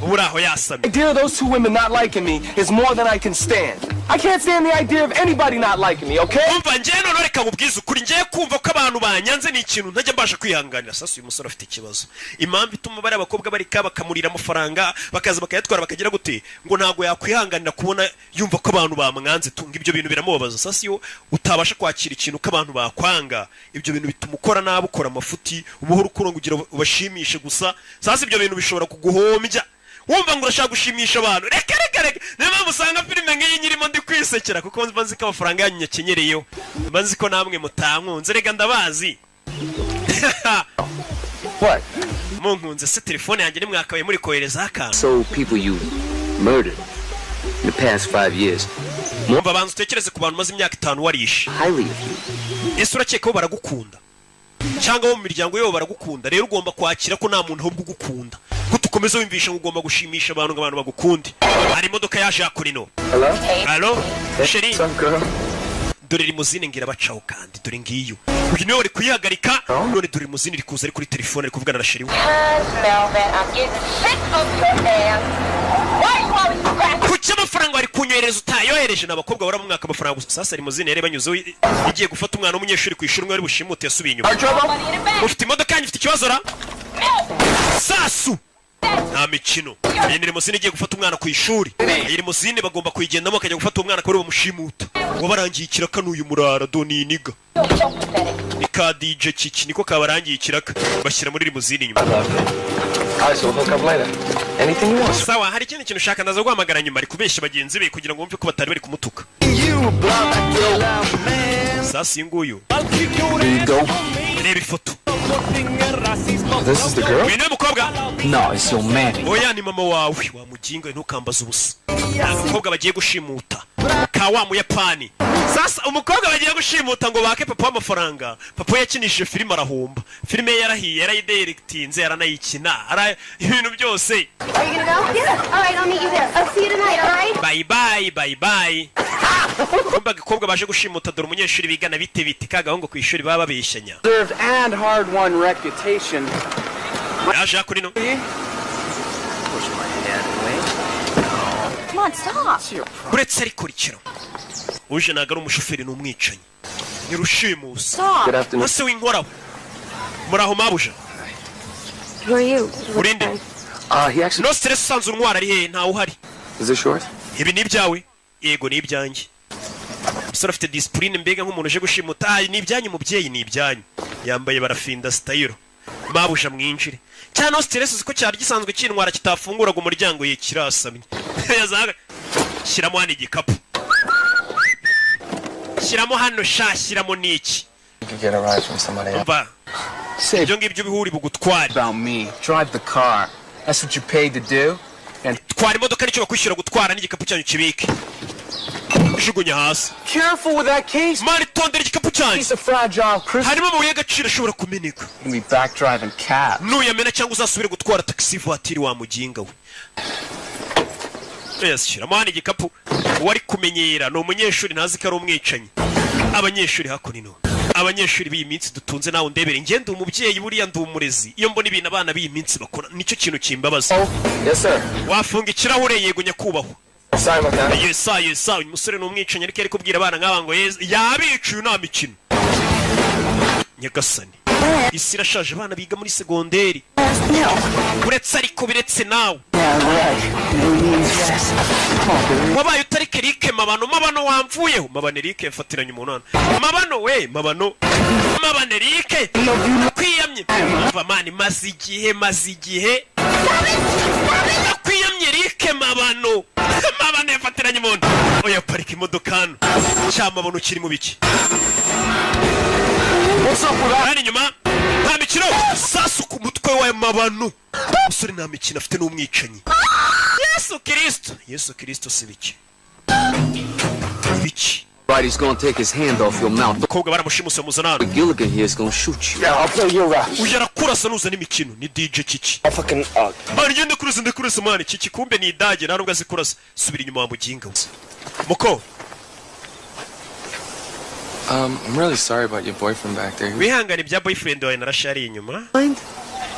Ubura aho yasamye. The idea of those two women not liking me is more than I can stand. I can't stand the idea of anybody not liking me, okay? Umva ngiye none reka nkubwize ukuri ngiye kumva ko abantu banyanze ni ikintu ntajya mbasha kwihanganira. Sasa uyu musore afite ikibazo. Impamvu ituma bari abakobwa bari bakamurira amafaranga bakaza bakayatwara bakagira gute ngo ntago yakwihanganira kubona yumva ko abantu bamwanze tunga ibyo bintu biramubabaza. Sasa iyo utabasha kwakira ikintu ko abantu bakwanga ibyo bintu bituma ukora nabi ukora amafuti umuhoro ukurongo ugira ubashimishe gusa. Sasa ibyo bintu bishobora kuguhombya. Wumva ngo urashaka gushimisha abantu reka niba musanga filime nk'iyi nyirimo ndi kwisekera kuko mbanzi ko amafaranga yanyu nyakenyereyeho mbanzi ko namwe mutankunze rega ndabazi. What? Munkunze se telefone yanjye nimwakabaye muri kohereza akantu. So people you murdered in the past 5 years. Mumva bantu utekereze ku bantu maze imyaka 5 warishe. Highly of you. Ese urakeka ko baragukunda cyangwa mu miryango yabo baragukunda rero ugomba kwakira ko nta muntu ahubwo ugukunda ko tukomeza wimvisha ngo ugomba gushimisha abantu ngo abantu bagukunde. Hari imodoka yaje yakurino. Hello Sheri dore limuzine ngira bacaho kandi dore ngiyo uyu niwe uri kuyihagarika none dore limuzine iri kuza ari kuri telefone ari kuvugana na Sheri we. Kuki amafaranga wari kunyohereza utayohereje n'abakobwa bara mu mwaka amafaranga gusa. Sasa limuzine yari banyuzeho igiye gufata umwana w'umunyeshuri ku ishuri wari bushimute yasubiye inyuma. Ufite imodoka yanyu ifite ikibazo ra Sasu nta mikino. Iyi limuzine igiye gufata umwana ku ishuri. Iyi limuzine bagomba kuyigendamo akajya gufata umwana ko ari bamushimuta ngo barangiye ikiraka n'uyu murara doni niga ni ka DJ Kiki niko kabarangiye ikiraka bashyira muri limuzine inyuma. Sawa hari ikindi kintu ushaka ndaza guhamagara nyuma ari kubeshya bagenzi be kugira ngo bumve ko batari bari kumutuka. Sasa nguyu reba ifoto. This is the girl? Uyu ni mukobwa? No, it's your man. Oya ni mama wawe wamuginga ntukambaza ubusa. Umukobwa bagiye gushimuta ka wa mu Yapani. Sasa umukobwa bagiye gushimuta ngo bake papa amafaranga. Papa yakinishije filime arahomba. Filime yarahiye yarayidirectinze yaranayikina. Ara ibintu byose. Are you gonna go? Yeah. All right, I'll meet you there. I'll see you tonight, all right? Bye bye, bye bye. Kumba gikobwa baje gushimuta dore umunyeshuri bigana bite kagahongo ku ishuri baba babeshyanya. Served and hard won reputation. Yaje kurino. Come on, stop. Kuretse ari kurikiro. Uje nagara umushoferi n'umwicanyi. Ni rushimusi. Ase w'inkora. Muraho mabuja. Who are you? Urinde. He actually. No stress sanzu ntwara ari he nta uhari. Is it short? Ibi ni ibyawe. Yego ni ibyanjye. Musore afite discipline mbega nk'umuntu uje gushimuta ni ibyanyu mubyeyi ni ibyanyu. Yambaye barafinda style. mabusha mwinjire cyane stress ziko cyari gisanzwe cyintwara kitafunguraga umuryango ye kirasamye yazaga shiramo hano igikapu shiramo hano shashiramo niki get a ride from somebody else. Say ngibyo bihuri bugutwara about me. Drive the car. That's what you paid to do. And twara imodoka nicyo bakwishyura gutwara n'igikapu cyanyu kibike. Jugunya hasi. Careful with that case. Mari tondera igikapu cyanyu. It's a fragile crystal. Harimo amabuye y'agaciro ashobora kumeneka. You'll be back driving cab. Nuyamena cyangwa uzasubire gutwara taxi voiture wa muginga we. Yes, shira mani igikapu wari kumenyera no umunyeshuri ntazi ko ari umwicanyi. Abanyeshuri hakunino. Abanyeshuri b'iminsi dutunze nawe ndebere ngende umubyeyi buriya ndumurezi iyo mbona ibintu abana b'iminsi bakora nicyo kintu kimbabaza. Yes sir. Wafunga ikirahure yego nyakubahwa. Sorry about that. Yes sir umusore n'umwicanyi ariko ari kubwira abana nk'aba ngo yabicuye nta mikino. Nyagasani. Isi irashaje abana biga muri segonderi. Uretse ariko biretse nawe. Wabaye utarike Eric mabano wamvuyeho mabano Eric yafatiranye umunana mabano we mabano Eric kwiyamye umva mani mazigihe kwiyamye Eric mabano yafatiranye umuntu oya parika imodoka hano cyamabano kiri mu biki Hano inyuma nta mikino sasu ku mutwe wa mabano musore nta mikino afite n'umwicanyi Yesu Kristo sibiki Right, he's gonna take his hand off your mouth. Koga baramushimuse muzanana. Gilligan here is gonna shoot you. Yeah, I'll play your rap. Ujara kurasa nuza n'imikino ni DJ Kiki. I fucking Mani ngende kurasa mani Kiki kumbe ni idage narubwo azikurasa subira inyuma wa muginga. Moko. I'm really sorry about your boyfriend back there. Wihangane bya boyfriend wawe narashari inyuma.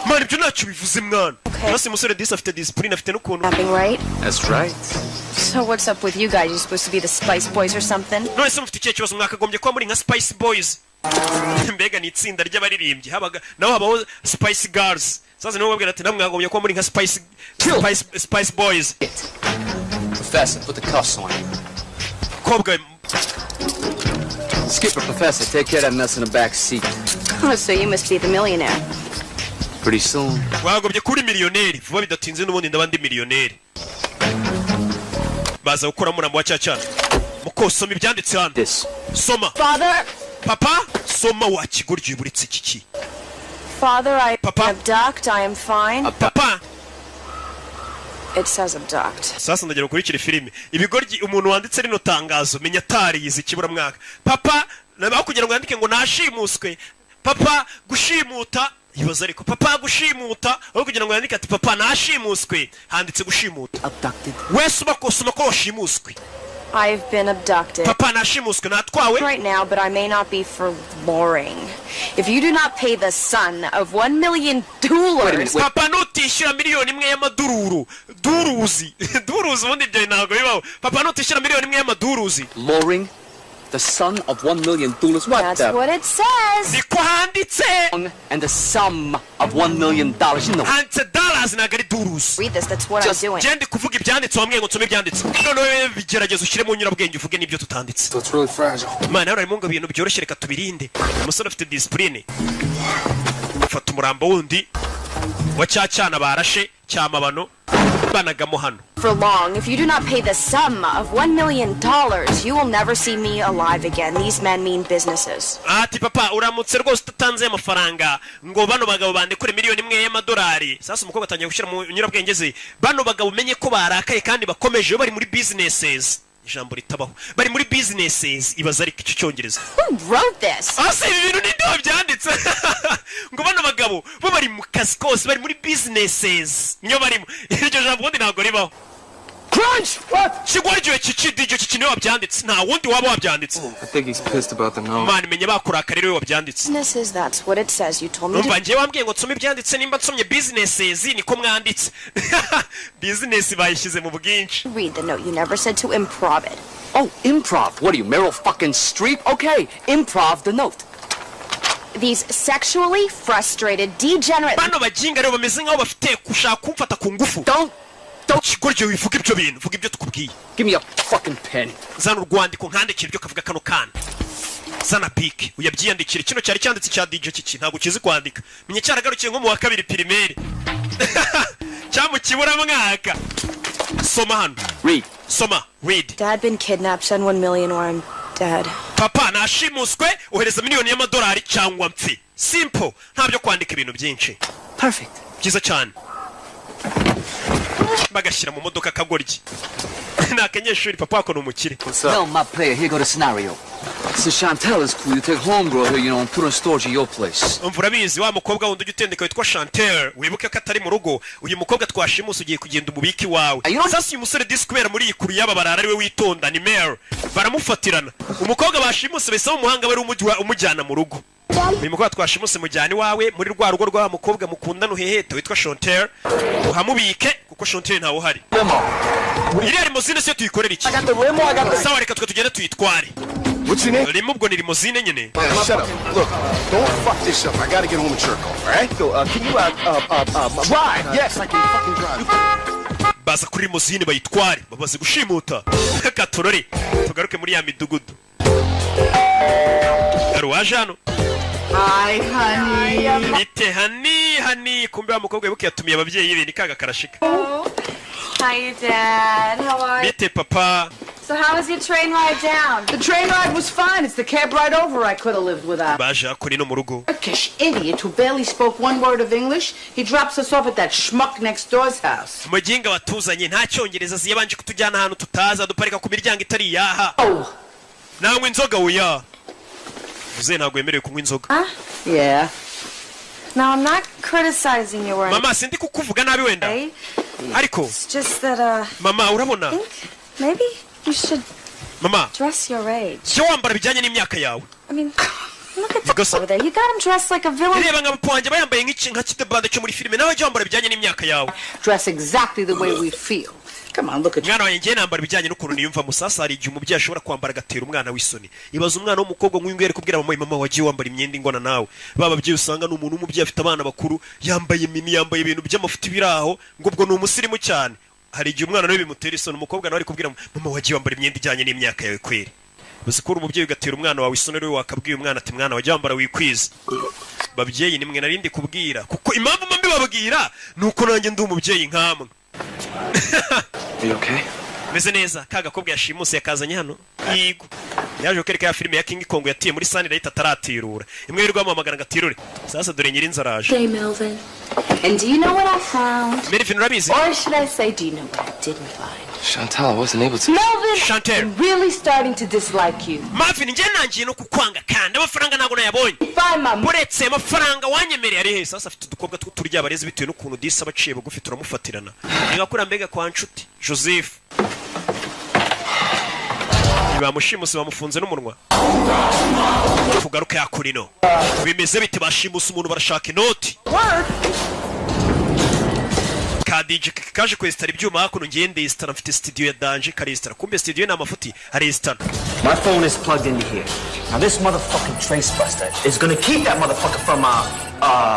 Mani byo ntacyo bivuze mwana. Nasi musore disa afite discipline afite n'ukuntu. Right? That's right. So what's up with you guys? You supposed to be the Spice Boys or something? No, ese mufite ikihe kibazo mwakagombye kuba muri nka Spice Boys. Mbega ni itsinda ry'abaririmbyi habaga naho habaho Spice Girls. Sasa niho babwira ati namwe mwagombye kuba muri nka Spice Boys. Professor, put the cuffs on. Kobwa Skipper, Professor, take care of that mess in the back seat. Oh, so you must be the millionaire. Pretty soon. Wagobye kuri miliyoneri vuba bidatinze n'ubundi ndabandi miliyoneri. Baza gukora murambo wa cyacana. Mukosoma ibyanditse hano. Soma. Father. Papa, soma wa kigoryi buritse kiki. Father, I abduct. I am fine. Papa. It says abduct. Sasa ndagera kurikira filime. Ibigoryi umuntu wanditse rino tangazo menya tari yizi kibura mwaka. Papa, nabaho kugira ngo yandike ngo nashimuswe. Papa gushimuta. Ibaza ariko papa gushimuta aho kugira ngo yandike ati papa nashimuswe handitse gushimuta. Abducted. Wese bakosoma ko washimuswe. I've been abducted. Papa nashimuswe natwawe. Right now, but I may not be for boring. If you do not pay the son of $1 million. Papa nutishyura miliyoni imwe y'amadururu. Duruzi ubundi byo ntago bibaho. Papa nutishyura miliyoni imwe y'amaduruzi. Luring the son of $1 million. What? That's what it says. Niko handitse. And the sum of $1 million. You know. Handitse dollars nagari duruzi. Read this. That's what I'm doing. Jendi kuvuga ibyanditse wambwiye ngo nsome ibyanditse. None bigerageza ushyire mu nyurabwenge uvuge n'ibyo tutanditse. It's really fragile. Mana urarimo ngo ibintu byoroshye reka tubirinde. Umusore afite discipline. Fata umurambo wundi wa cyacana barashe cyamabano banagamo hano. For long, if you do not pay the sum of $1 million, you will never see me alive again. These men mean businesses. Ati papa uramutse rwose utanze amafaranga ngo bano bagabo bandekure miliyoni imwe y'amadolari. Sasa umukobwa atangiye gushyira mu nyurabwenge ze. Bano bagabo menye ko barakaye kandi bakomeje bari muri businesses. Ijambo ritabaho. Bari muri businesses ibaza ari iki cyongereza. Who wrote this? Ase ibintu ni ndo byanditse. Ngo bano bagabo bo bari mu kazi kose bari muri businesses. Niyo barimo. Iryo jambo ubundi ntago ribaho. Crunch! What? Shigwaryo kiki niyo wabyanditse. Nta wundi waba wabyanditse. I think he's pissed about the note. Man menye bakurakara rero wabyanditse. Businesses, that's what it says. You told me to. Ngiye wambwiye ngo nsome ibyanditse nimba nsomye businesses niko mwanditse. Business bayishyize mu bwinshi. Read the note. You never said to improv it. Oh, improv. What are you, Meryl fucking Streep? Okay, improv the note. These sexually frustrated, degenerate. Bano bajinga rero bameze nkaho bafite kushaka kumfata ku ngufu. Don't Kigoryo wivuga ibyo bintu, vuga ibyo tukubwiye. Give me a fucking pen. Zana urwandiko nkandikira ibyo kavuga kano kana. zana piki uyabyiyandikire kino cyari cyanditse cya DJ kiki ntabwo kizi kwandika menye cyaragarukiye nko mu wa 2 primaire cyamukibura mwaka soma hano read read Dad been kidnapped send 1 million or I'm dead papa nashimuswe ohereza miliyoni y'amadolari cyangwa mpfi simple ntabyo kwandika ibintu byinshi perfect byiza cyane bagashyira mu modoka kagoryi nakanyeshuri papa wako numukire No, my player, here go the scenario. So Chantel is cool, you take homegirl here, you know, and put her in storage at your place. umvura bizi wa mukobwa wundi ugitendeka witwa Chantel wibuke ko atari mu rugo uyu mukobwa twashimusa ugiye kugenda umubiki wawe sasa uyu musore disquare muri ikuru yaba barara ariwe witonda ni Mare baramufatirana umukobwa bashimuse bese umuhanga bari umujyana mu rugo uyu mukobwa twashimuse mujyani wawe muri rwa rugo rwa mukobwa mukundana uheheta witwa Chantel uhamubike kuko Chantel ntawo hari iriya limousine siyo tuyikorera iki sawa reka tugende tuyitware What's your name? Rimubwo ni limousine nyene. Shut up. Look, don't fuck this up. I gotta get home to Churko, all right? So, can you, ride? Yes, I can fucking drive. Baza kuri limousine bayitware, babaze gushimuta. Katorore, tugaruke muri ya midugudu. Garuwaje hano. Hi, honey. Bite honey, kumbe wa mukobwa yibuke yatumiye ababyeyi be nikaga karashika. Hi, Dad. How are you? Bite papa. So how was your train ride down? The train ride was fine. It's the cab ride over I could have lived without. Baje akuri no mu rugo. Turkish idiot who barely spoke one word of English. He drops us off at that schmuck next door's house. Mujinga watuzanye nta cyongereza ziyabanje kutujyana ahantu tutaza duparika ku miryango itari yaha. Nangwe inzoga uya. Uze ntago yemerewe kunywa inzoga. Yeah. Now I'm not criticizing your work. Mama sindi kukuvuga nabi wenda. Ariko It's just that Mama urabona? Maybe you should Mama dress your age. cyo wambara bijyanye n'imyaka yawe. I mean, look at that over there. You got him dressed like a villain. Reba nka pwanjye bayambaye nka kitebande cyo muri filime nawe cyo wambara bijyanye n'imyaka yawe. Dress exactly the way we feel. Come on, look at you. Mwana wanjye nambara bijyanye n'ukuntu niyumva musasa hari igihe umubyeyi ashobora kwambara gatera umwana w'isoni. Ibaza umwana w'umukobwa nk'uyu ngere kubwira mama wagiye wambara imyenda ingona nawe. Baba bye usanga n'umuntu w'umubyeyi afite abana bakuru yambaye mini yambaye ibintu by'amafuti biraho ngo ubwo ni umusirimu cyane. Hari igihe umwana nawe bimutera isoni umukobwa nawe ari kubwira mama wagiye wambara imyenda ijyanye n'imyaka yawe kweri. Bazikora umubyeyi ugatera umwana wawe isoni rero wakabwiye umwana ati mwana wagiye wambara wikwiza. Babyeyi nimwe narindi kubwira kuko impamvu mbi babwira nuko nanjye ndi umubyeyi nkamwe. You okay? Meze neza kagakobwa yashimuse yakazanye hano yigo yaje ukereka ya filime ya King Kong yatiye muri Sunlight ataratirura imwe yirirwa amamagana ngatirure sasa dore nyiri nzaraje. Hey, Melvin. And do you know what I found? Melvin urabizi? Or should I say, do you know what I didn't find? Chantal, I wasn't able to. Melvin, Chantal. I'm really starting to dislike you. Marvin nje nangiye no kukwanga kandi amafaranga nago nayabonye. Find my Muretse amafaranga wanyemereye ari he sasa afite udukobwa turya abarezi bitewe n'ukuntu disa baciye bugufi turamufatirana. Ngakura mbega kwa nshuti Joseph. Bamushimuse bamufunze n'umunwa. Kugaruka yakurino. Bimeze bite bashimusa umuntu barashaka inoti. Kadije kaje kwestara ibyuma hakuno ngende istara mfite studio ya Danje karestara kumbe studio na mafuti arestara. My phone is plugged into here. Now this motherfucking trace buster is gonna keep that motherfucker from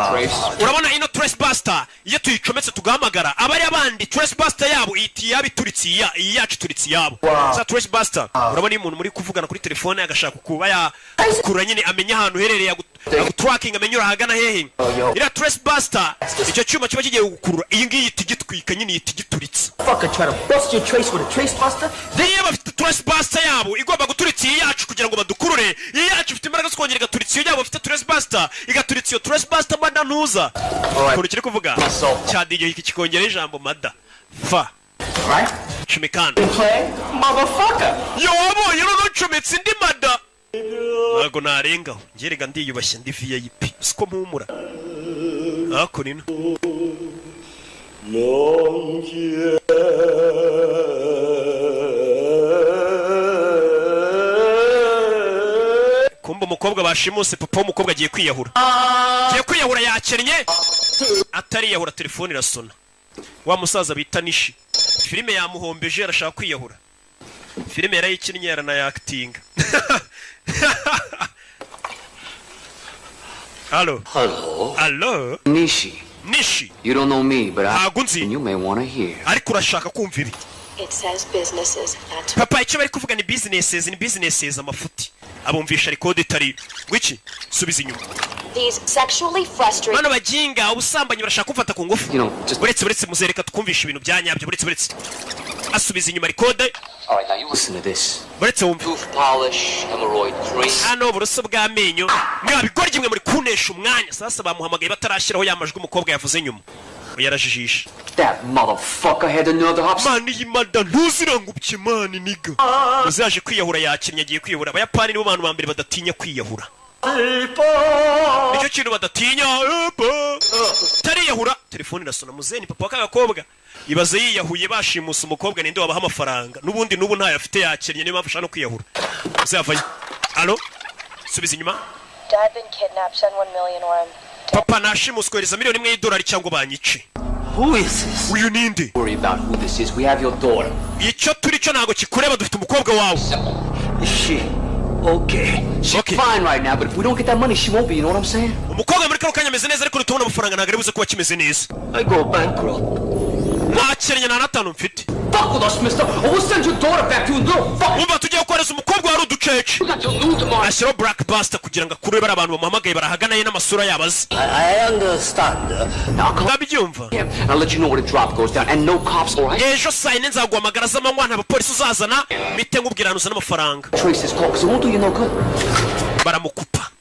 Trace. Urabona ino Trace Buster iyo tuyicometse tugahamagara abari abandi Trace Buster yabo iti yabituritse yacu turitse yabo. Za Trace Buster urabona umuntu muri kuvugana kuri telefone agashaka kuba ya kura nyine amenya ahantu herereye tracking amenyura hagana hehe. Ira Trace Buster icyo cyuma kiba kigiye gukurura iyi ngiyi tigitwika nyine itigituritse. Fucker try to bust your trace with a Trace Buster. They bafite Trace Buster yabo igomba guturitse yacu kugira ngo badukurure. Yacu ifite imbaraga zikongera igaturitse yabo bafite Trace Buster igaturitse iyo Trace Buster mada ntuza. Kuri kiri kuvuga cya DJ iki kikongera ijambo mada fa right chimikana play motherfucker yo wabonye no cometse ndi mada nago narengaho ngerega ndiyubashye ndi VIP siko mpumura ako nino kumba umukobwa bashimuse papa w'umukobwa agiye kwiyahura yakennye atari yahura telefone irasona wa musaza bita Nishi filime yamuhombeje arashaka kwiyahura filime yarayikinnye yarana acting. Hello Nishi you don't know me but you may want to hear ariko urashaka kumva ibi It says businesses. That's papa icyo bari kuvuga ni businesses amafuti abumvisha record itari wiki subiza inyuma These sexually frustrated bano bajinga ubusambanyi barashaka kumfata ku ngufu buretse muzereka tukumvisha ibintu byanyabyo buretse asubiza inyuma record. All right, now you listen to this. buretse wumva Tooth polish, hemorrhoid cream. hano uburoso bw'amenyo mwabigorye mwe muri kunesha umwanya sasa bamuhamagaye batarashyiraho yamajwi umukobwa yavuze nyuma yarajijisha. That motherfucker had the nerve to hop. Man yimada ntuzirangubye man niga uzaje kwiyahura yakinnye agiye kwiyahura abayapani nibo bantu bambere badatinya kwiyahura nicyo kintu badatinya tariyahura telefone irasona muzeni papa w'akagakobwa ibaze yiyahuye bashimusa umukobwa ninde wabaha amafaranga n'ubundi n'ubu ntayo afite yakinnye niyo mpamvu ashaka no kwiyahura uzavayo. Allo subiza inyuma. Dad been kidnapped, send 1 million or papa nashimuswe $1 million y'idolari cyangwa banyice. Who is this? Uyu ninde? Worry about who this is. We have your daughter. Icyo turi cyo nago kikureba dufite umukobwa wawe. Shit. Okay. She's fine right now, but if we don't get that money, she won't be, you know what I'm saying? Umukobwa muri kano kanya ameze neza ariko tubona amafaranga ntabwo ari buze kuba kimeze neza. I go bankrupt. Ntakerenya na natanu mfite. Fuck with us, mister. I will send your daughter back to you, little fuck. Umva tugiye gukoreza umukobwa wari uducece. Ashyiraho Blackbuster kugira ngo akure bara abantu bamuhamagaye barahaganaye n'amasura yabaze. I understand. Ndabyumva. I'll let you know where the drop goes down and no cops, all right? Ejo saa yine nzaguhamagara z'amanywa nta bapolisi uzazana mite nkubwirana uzana amafaranga. Trace this call because it won't do you no good. Baramukupa.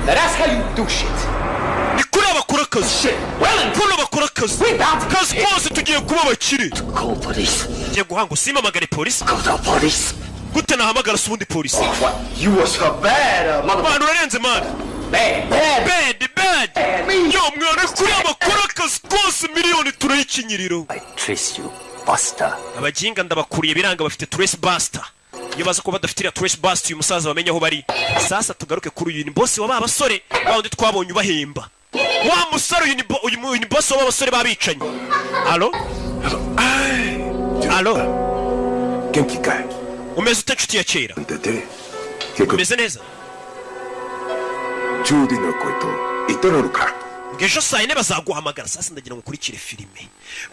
Now that's how you do shit. Ni kuri abakora akazi. Shit. Well, kuri abakora akazi. Kazi kose tugiye kuba abakire. Call police. Tugiye guhanga usimamagare polisi. Call the police. Gute nahamagara subundi polisi. What? You was her bad, mother. Bantu urarenze man. Bad. Yo mwana kuri abakora akazi kose miliyoni turayikinyiriro. I trace you, Buster. Abajinga ndabakuriye biranga bafite Trace Buster. Iyo baza kuba badafitira Trace Buster uyu musaza bamenye aho bari. Sasa tugaruke kuri uyu ni boss wa babasore bawundi twabonye ubahemba. Wa musaro uyu ni boss wa babasore babicanye. Allo? Allo? Genki kai. Umeze utacuti ya kera. Umeze neza. Judy no koito itororuka. Ngejo saa yine bazaguhamagara sasa ndagira ngo ukurikire filime.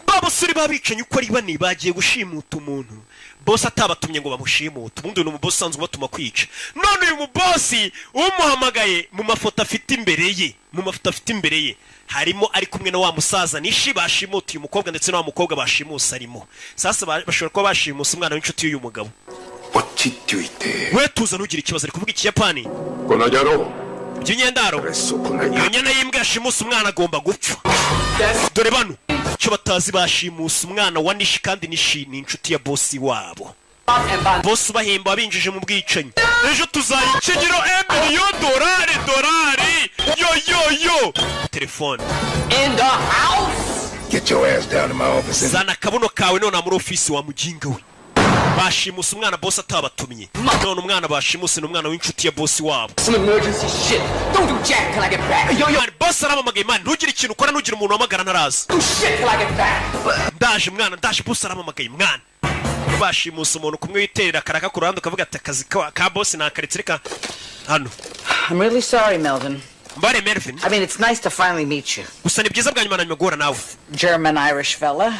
Babasore babicanye uko ari bane bagiye gushimuta umuntu. Boss atabatumye ngo bamushimuta. Ubundi ni umuboss sanzwe batuma kwica. None uyu mubosi umuhamagaye mu mafoto afite imbere ye. Harimo ari kumwe na wa musaza nishi bashimuta uyu mukobwa ndetse na wa mukobwa bashimusa arimo. Sasa bashobora kuba bashimusa umwana w'inshuti y'uyu mugabo. We tuza nugira ikibazo ari kuvuga ikiyapani. Konajaro. By'inyendaro. Iyo nyana y'imbwa yashimusa umwana agomba gupfa. Dore bano cyo batazi bashimusa umwana wa Nishi kandi Nishi ni inshuti ya boss wabo. Boss bahemba binjije mu bwicanyi. Ejo tuzayikinyiro $1 million. Yo. Telefone. In the house. Get your ass down to my office. Zana kabuno kawe none muri office wa mujinga we. Bashimusa umwana boss atabatumye. None umwana bashimusa n'umwana w'inshuti ya boss wabo. Some emergency shit. Don't do jack till I get back. Yo, boss aramamagaye man, ntugire ikintu ukora nugira umuntu wamagara naraza. Do shit till I get back. Ndaje boss aramamagaye mwana. Bashimusa umuntu kumwe witerera karaka ku ruhande ukavuga ati akazi ka boss nakaretse reka hano. I'm really sorry, Melvin. Mbare Melvin. I mean, it's nice to finally meet you. Gusa ni byiza bwa nyuma nanyuma guhura nawe. German-Irish fella.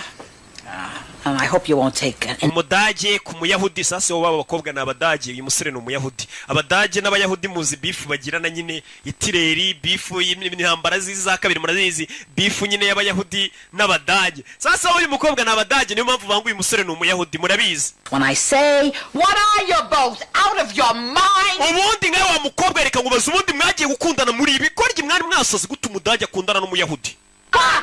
And I hope you won't take it. Umudage ku muyahudi sasa wo babakobwa n'abadage uyu musore ni umuyahudi. Abadage n'abayahudi muzi bifu bagirana nyine itireri bifu y'intambara ziza kabiri murazizi bifu nyine y'abayahudi n'abadage. Sasa uyu mukobwa n'abadage niyo mpamvu bangu uyu musore ni umuyahudi murabizi. When I say, what are you both out of your mind? Ubundi nkawe wa mukobwa reka ngubaza ubundi mwagiye gukundana muri ibi korye mwari mwasaze gute umudage akundana n'umuyahudi.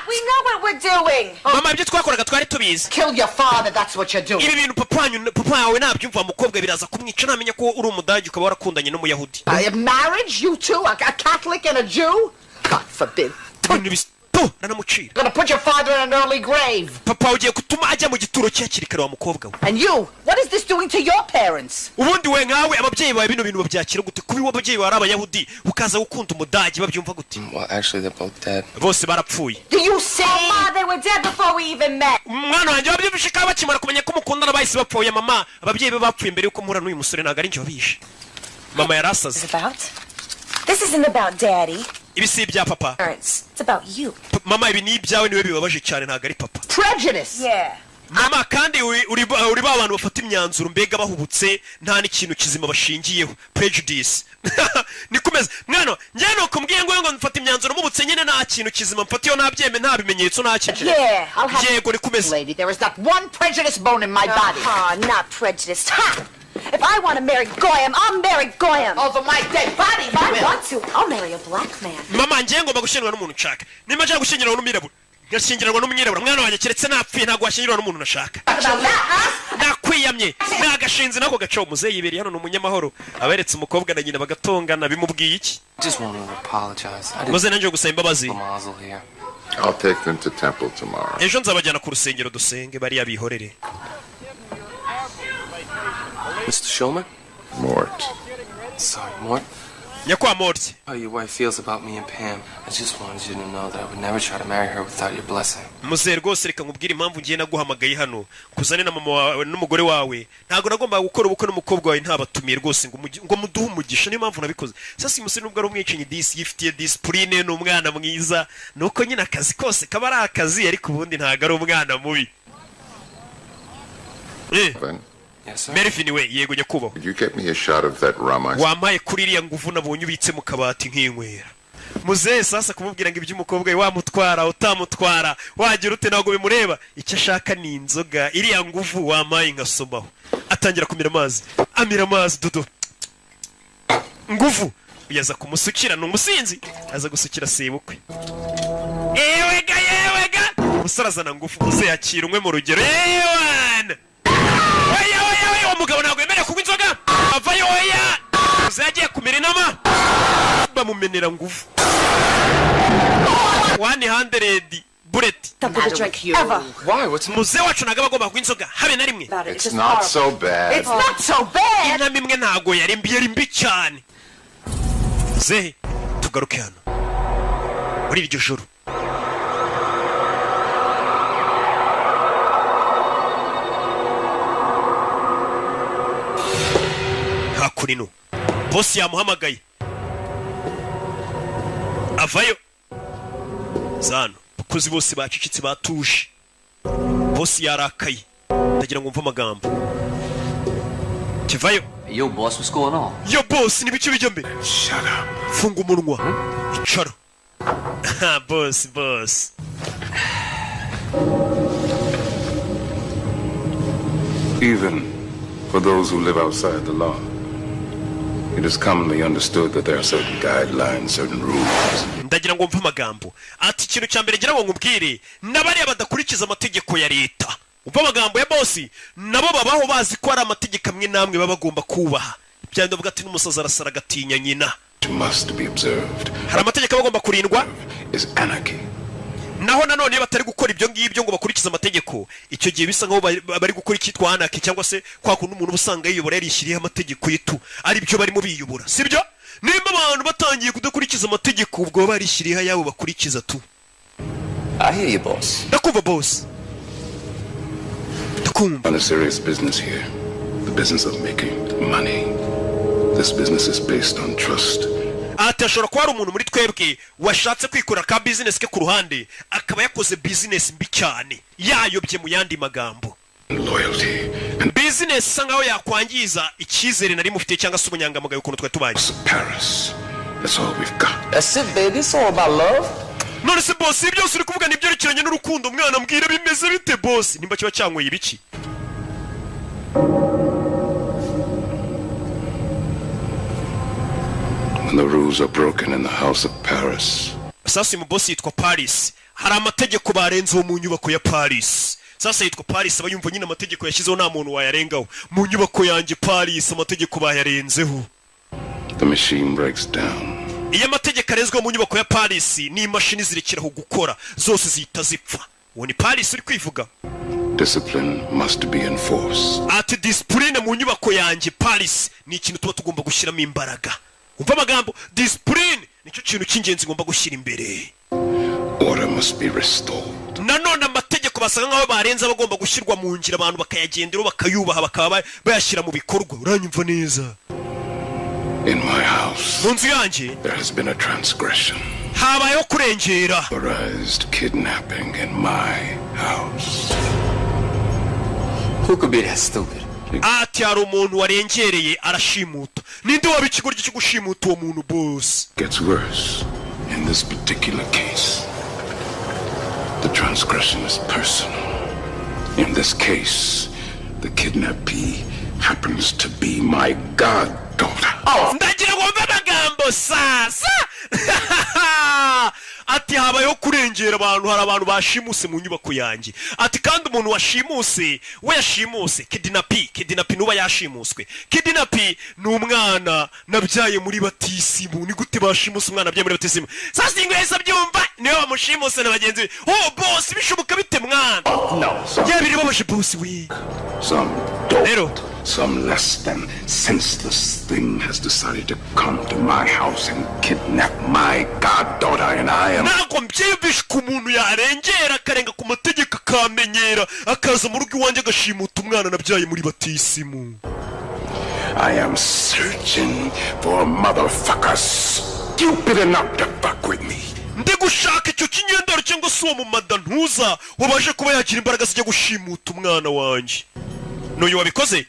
We know what we're doing. Mama ibyo twakoraga twari tubizi. Kill your father, that's what you're doing. Ibi bintu papa yawe nabyumva mukobwa biraza kumwica namenya ko uri umudage ukaba warakundanye n'umuyahudi. Marriage, you two, a Catholic and a Jew? God forbid. Nanamucira. Gonna put your father in an early grave. Papa ugiye kutuma ajya mu gituro cyakiri kare wa mukobwa we. And you, what is this doing to your parents? Ubundi we nkawe ababyeyi bawe bino bintu babyakira gute kubi w'ababyeyi bari abayahudi ukaza gukunda umudage babyumva gute? Well, actually they're both dead. Bose barapfuye. Do you say? Mama, they were dead before we even met. Mwana wanjye babyumvishe ka bakimara kumenya ko mukundana bahise bapfuye mama ababyeyi be bapfuye mbere yuko muhura n'uyu musore ntago ari njye wabishe. Mama yarasaze. This isn't about daddy. Ibi si ibya papa. It's about you. Mama ibi ni ibyawe niwe bibabaje cyane ntago ari papa. Prejudice. Yeah. mama kandi uri ba abantu bafata imyanzuro mbega bahubutse nta n'ikintu kizima bashingiyeho prejudice nikomeza mwana njye no kumbwiye ngo mfata imyanzuro mubutse nyine nta kintu kizima mfatiyo nabyeme nta bimenyetso nta kintu yego nikomeza lady there is not one prejudice bone in my body not prejudiced If I want to marry Goyam, I'll marry Goyam. Over my dead body, if I want to, I'll marry a black man. Mama njye ngomba gushyingirwa n'umuntu nshaka. Nimba nshaka gushyingirwa n'umwirabura, ngashyingirwa n'umwirabura. Mwana wanjye keretse napfuye ntago washyingirwa n'umuntu nashaka. Nakwiyamye. Nagashinze nako gaco muzeyi ibiri hano n'umunyamahoro. Aberetse umukobwa na nyina bagatongana bimubwiye iki? Just want to apologize. Muze nanje gusaba imbabazi. I'll take them to temple tomorrow. Ejo nzabajyana ku rusengero dusenge bari yabihorere. Mr. Shulman? Mort. Sorry, Mort. Nyakwa Mort. How your wife feels about me and Pam. I just wanted you to know that I would never try to marry her without your blessing. Muze rwose reka nkubwire impamvu ngiye naguhamagaye hano kuzane na mama wawe n'umugore wawe ntago nagomba gukora ubukwe n'umukobwa wawe ntabatumiye rwose ngo muduhe umugisha niyo mpamvu nabikoze sasa umusore nubwo ari umwicanyi disi yifitiye discipline n'umwana mwiza nuko nyine akazi kose kaba ari akazi ariko ubundi ntago ari umwana mubi Yes, sir. Yego nyakubaho. Could you get me a shot of that rum? Wampaye kuri iriya nguvu nabonye ubitse mu kabati nk'inkwera. Muze sasa kumubwira ngo iby'umukobwa we wamutwara utamutwara wagira ute nago bimureba icyo ashaka ni inzoga iriya nguvu wampaye nkasomaho. Atangira kumira amazi. Amira amazi dodo. Nguvu uyaza kumusukira n'umusinzi aza gusukira sebukwe. Yewega. Musarazana nguvu muze yakira umwe mu rugero. Ewana. Umugabo ntabwo yemerewe kunywa inzoga avayo oya uzagiye kumira inama bamumenera nguvu 100 bullet Why? What's muze wacu ntabwo bagomba kunywa inzoga habe na rimwe It's not so bad. It's not so bad. inama imwe ntabwo yari mbi cyane ze tugaruke hano muri iryo joro hakurino bosi yamuhamagaye avayo zano bakozi bose bacicitse batuje bosi yarakaye ndagira ngo mve amagambo kivayo Yo boss, what's going on? Yo boss, ni bicu bijya mbere Shut up. Funga umunwa icara boss Even for those who live outside the law, it is commonly understood that there are certain guidelines, certain rules. Ndagira ngo mve amagambo ati ikintu cya mbere ngira ngo nkubwire n'abariya badakurikiza amategeko ya leta umva amagambo ya bosi nabo babaho bazi ko ari amategeko amwe namwe baba bagomba kubaha byando bwa ati n'umusaza arasara gatinya nyina Must be observed. hari amategeko bagomba kurindwa Is anarchy. naho nanone batari gukora ibyo ngibyo ngo bakurikize amategeko icyo gihe bisa nkaho bari gukora icyitwa anarchy cyangwa se kwa kundi umuntu usanga yiyobora yarishyiriye amategeko yitu ari byo barimo biyobora sibyo nimba abantu batangiye kudakurikiza amategeko ubwo barishyiriye ayabo bakurikiza tu I hear you, boss. ndakumva boss On a serious business here, the business of making money. This business is based on trust. atashobora kuba ari umuntu muri twebwe washatse kwikorera ka business ke ku ruhande akaba yakoze business mbi cyane yayobye mu yandi magambo Loyalty. business isa nkaho yakwangiza icyizere nari mufite cyangwa se ubunyangamugayo ukuntu twari tubanye Paris. That's all we've got. That's it, baby. It's all about love. none se boss ibyo uri kuvuga ni byerekeranye n'urukundo mwana mbwira bimeze bite boss nimba kiba cyangoye ibiki When the rules are broken in the house of Paris. sasa mu boss yitwa Paris hari amategeko barenzeho mu nyubako ya Paris sasa yitwa Paris abayumva nyine amategeko yashyizeho nta muntu wayarengaho mu nyubako yanjye Paris amategeko bayarenzeho The machine breaks down. iyo amategeko arezwe mu nyubako ya Paris ni imashini zirekeraho gukora zose zihita zipfa uwo ni Paris uri kwivuga Discipline must be enforced. ati discipline mu nyubako yanjye Paris ni ikintu tuba tugomba gushyiramo imbaraga umva amagambo discipline nicyo kintu cy'ingenzi ngomba gushyira imbere Order must be restored. nanone amategeko basanga nkaho barenze bagomba gushyirwa mu ngiro abantu bakayagendera bakayubaha bakaba bayashyira mu bikorwa uranyumva neza In my house, mu nzu yanjye there has been a transgression. habayeho kurengera Authorized kidnapping in my house. Who could be that stupid? Ati hari umuntu warengereye arashimuta. Ninde waba ikigoryi cyo gushimuta uwo muntu boss? Gets worse. In this particular case, the transgression is personal. In this case, the kidnappee happens to be my goddaughter. Ndagira ngo mve amagambo sasa. Ati habayeho kurengera abantu, hari abantu bashimuse mu nyubako yanjye. Ati kandi umuntu washimuse we yashimuse kidnappee nuba yashimuswe. Kidnappee ni umwana nabyaye muri batisimu. Ni gute bashimuse umwana nabyaye muri batisimu? Sasa ingweza byumva niwe bamushimuse na bagenzi be. Oh boss bishoboka bite mwana? No. Yabiri babashe boss we. Some dope, some less than senseless thing has decided to come to my house and kidnap my goddaughter, and I am... Nako mbyibishe ku muntu yarengera akarenga ku mategeko akamenyera akaza mu rugo iwanjye agashimuta umwana nabyaye muri batisimu. I am searching for motherfuckers stupid enough to fuck with me. Ndi gushaka icyo kinyendaro cyangwa se uwo mu madantuza wabaje kuba yagira imbaraga zijya gushimuta umwana wanjye. N'uyu wabikoze?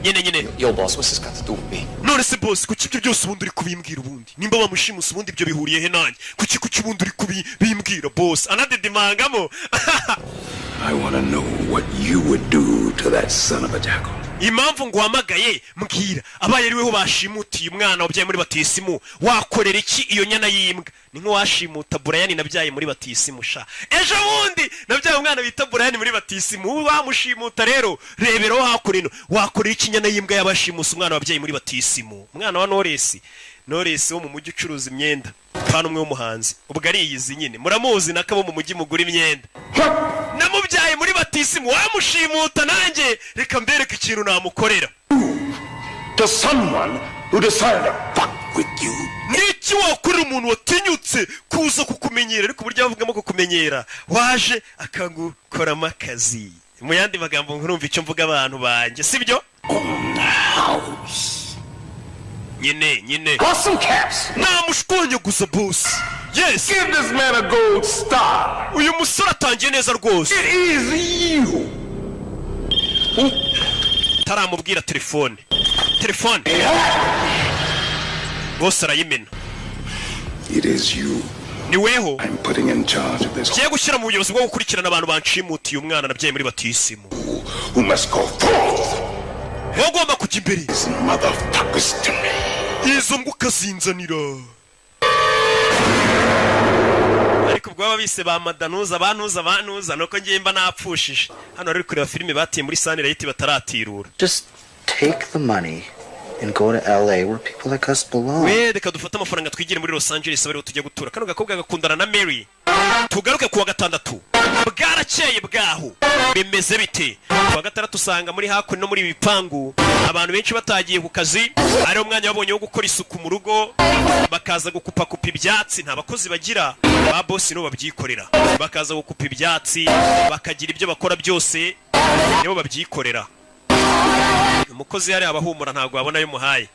Nyine. Yo boss, what's this got to do with me? None se boss, kuki ibyo byose ubundi uri kubimbwira ubundi? Nimba bamushimusa ubundi ibyo bihuriye he nanjye? Kuki ubundi uri kubimbwira boss? Anadedimangamo. I want to know what you would do to that son of a jackal. Impamvu nguhamagaye mbwira abaye ariweho bashimutiye umwana wabyaye muri batisimu wakorera iki iyo nyana y'imbwa? Ni nko washimuta Brian nabyaye muri batisimu sha. Ejo bundi nabyaye umwana bita Brian muri batisimu bamushimuta rero rebero hakurino wakorera iki nyana y'imbwa yabashimusa umwana wabyaye muri batisimu? Umwana wa Knowless wo mu mujyi ucuruza imyenda kandi umwe w'umuhanzi ubwo ari iyizi nyine muramuzi nakabo mu mujyi mugura imyenda. Namubyaye muri batisimu wamushimuta nanjye reka mbereke ikintu namukorera. To someone who decided to fuck with you. Niki wakorera umuntu watinyutse kuza kukumenyera ariko burya bavugamo kukumenyera waje akangukoramo akazi. Mu yandi magambo nkurumva icyo mvuga abantu banjye sibyo? Nyine. Awesome caps. Namushkonye gusa boss. Yes. Give this man a gold star. Uyu musore atangiye neza rwose. It is you. Taramubwira telefone. Boss arayimena. It is you. Niweho. I'm putting in charge of this. Kiye gushyira mu buyobozi bwo gukurikirana abantu banshimutiye umwana nabyaye muri batisimu. Who must go forth? Wagomba kujya imbere. These motherfuckers to me. Izo mbwa kazinzanira. Ariko ubwo babise ba madanuza banuza nuko ngiye mba napfushije. Hano rero kureba filime batiye muri Sunlight bataratirura. Just take the money and go to LA where people like us belong. Reka dufata amafaranga twigire muri Los Angeles bari tujya gutura. Kano gakobwa gakundana na Mary. Tugaruke kuwa gatandatu. Bwarakeye bwaho. Bimeze bite? Kuwa gatandatu usanga muri hakuno muri bipangu abantu benshi batagiye ku kazi. Ari umwanya wabonye wo gukora isuku mu rugo. Bakaza gukupa ibyatsi nta bakozi bagira. Ba boss no babyikorera. Bakaza gukupa ibyatsi bakagira ibyo bakora byose nibo babyikorera. Umukozi yari abahumura ntago abona yo muhaye.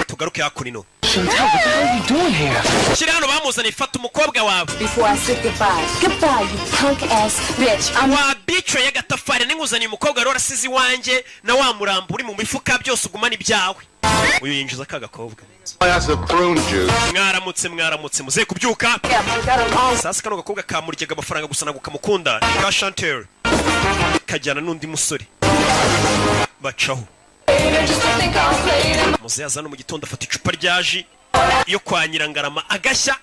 Tugaruke hakurino. Chantal, what the hell are you doing here? Shira hano bamuzanye fata umukobwa wawe. Before I say goodbye. Goodbye, you punk ass bitch. Wa bitch ya gatafari ninguzanye umukobwa rero arasize iwanjye na wa murambo uri mu mifuka byose ugumana ibyawe. Uyu yinjiza kagakobwa. That's a prune juice. Mwaramutse muze kubyuka. Sasa kano gakobwa kamuryaga amafaranga gusa nagukamukunda. Ka Chantal. Kajyana n'undi musore. Bacaho. Muze yazana mu gitondo afata icupa ryaji yo kwa Nyirangarama agashya.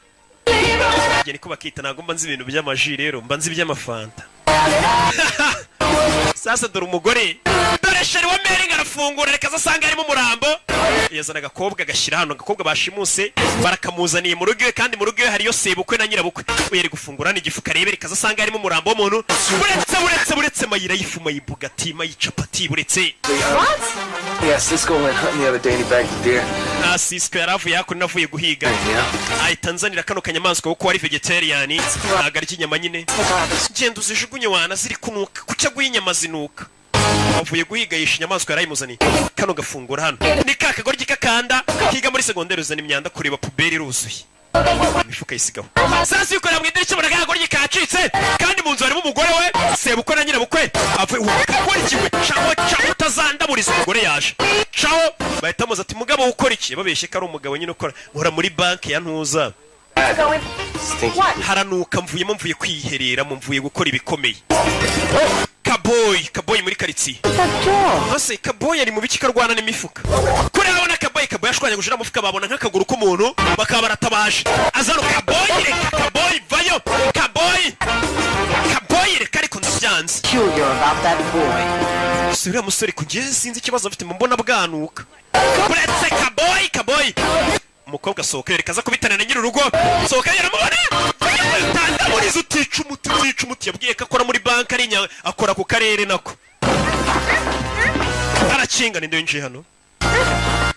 Ngiye niko bakita nago mba nzi ibintu by'amaji rero mba nzi by'amafanta. Sasa dore umugore dore sheri wa Mary arafungura reka zasanga arimo umurambo. Yazana agakobwa gashyira hano agakobwa bashimuse barakamuzaniye mu rugo kandi mu rugo hari yo sebukwe na nyirabukwe. Uyeri gufungura n'igifuka rebe reka zasanga arimo umurambo w'umuntu. Buretse mayira yifuma yibugati mayicapati buretse. What? Yeah, Cisco went hunting the other day and he bagged the deer. Cisco yaravuye yako navuye guhiga. Tanzania kano kanyamaswa kuko ari vegetarian nagari kinyama nyine. Genda uzijugunye wana ziri kunuka kucya guyinyama zinuka. Avuye guhiga yisha inyamaswa yarayimuzaniye. Kano gafungura hano. Ni kakagoryi kakanda kiga muri segonderi uzana imyanda kureba puberi ruzuye. Imifuka yisigaho. Sasa yuko namwe idirishya baragagoryi kacitse kandi mu nzu harimo umugore we sebukwe na nyirabukwe avuye ukora iki we caho utazandaburiza umugore yaje caho bahita muza ati mugabo ukora iki babeshye ko ari umugabo nyine ukora nkora muri banki ya ntuza haranuka mvuye kwiherera mvuye gukora ibikomeye Kaboy muri karitsiye hose Kaboy ari mu biki karwana n'imifuka kuri abona Kaboy yashwanye gushira mufuka babona nk'akaguru k'umuntu bakaba baratabaje azano Kaboy reka Kaboy vayo Kaboy reka ariko ndabyanze sura musore kugeze sinzi ikibazo afite mu mbona bwanuka buretse Kaboy umukobwa sohoka yereka aza kubitana na nyir'urugo sohoka yaramubona tandaburiza utica umuti yabwiye ko akora muri banki ari akora ku karere nako arakinga ninde winjiye hano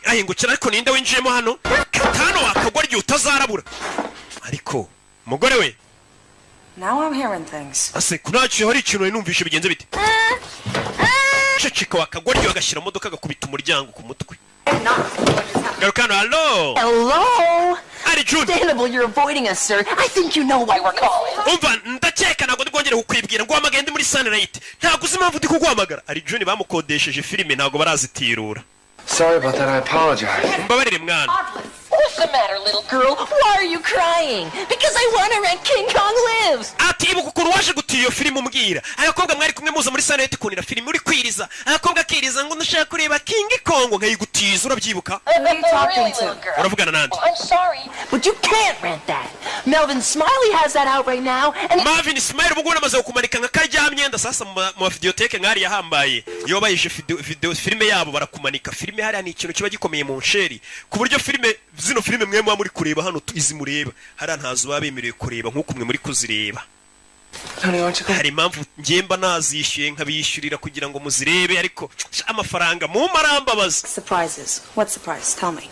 ahingukira ariko ninde winjiyemo hano katano wakagwa ryo utazarabura ariko umugore we Now I'm hearing things. ase kunaciye hari ikintu numvishe bigenze bite ceceka wakagwa ryo agashyira modoka agakubita umuryango ku mutwe Garukano, hello. Ari June. Understandable, you're avoiding us, sir. I think you know why we're calling. Umva, ndakeka ntabwo ndibwongere kukwibwira ngo wamagende muri Sunlight. Ntabwo uzi impamvu ndi kuguhamagara. Ari June bamukodesheje filime ntabwo barazitirura. Sorry about that, I apologize. Mbabarire mwana. What's the matter, little girl? Why are you crying? Because I want to rent King Kong Lives. Ati ibuka ukuntu waje gutiya iyo filime umbwira. Agakobwa mwari kumwe muza muri Sunlight kunira filime uri kwiriza. Agakobwa akiriza ngo ndashaka kureba King Kong nkayigutiza urabyibuka. Uravugana nande? I'm sorry, but you can't rent that. Melvin Smiley has that out right now. And Marvin Smiley ubwo namaze kumanika nka karyamyenda sasa mu videoteke ngari yahambaye. Iyo bayije video filime yabo barakumanika. Filime hari ni ikintu kiba gikomeye mu nsheri. Ku buryo filime zino filime mwe muri kureba hano izi mureba hari ntazo babemereye kureba nkuko mwe muri kuzireba hari impamvu ngemba nazishyuye nkabishyurira kugira ngo muzirebe ariko amafaranga mu marambabaza Surprises. What surprise? Tell me.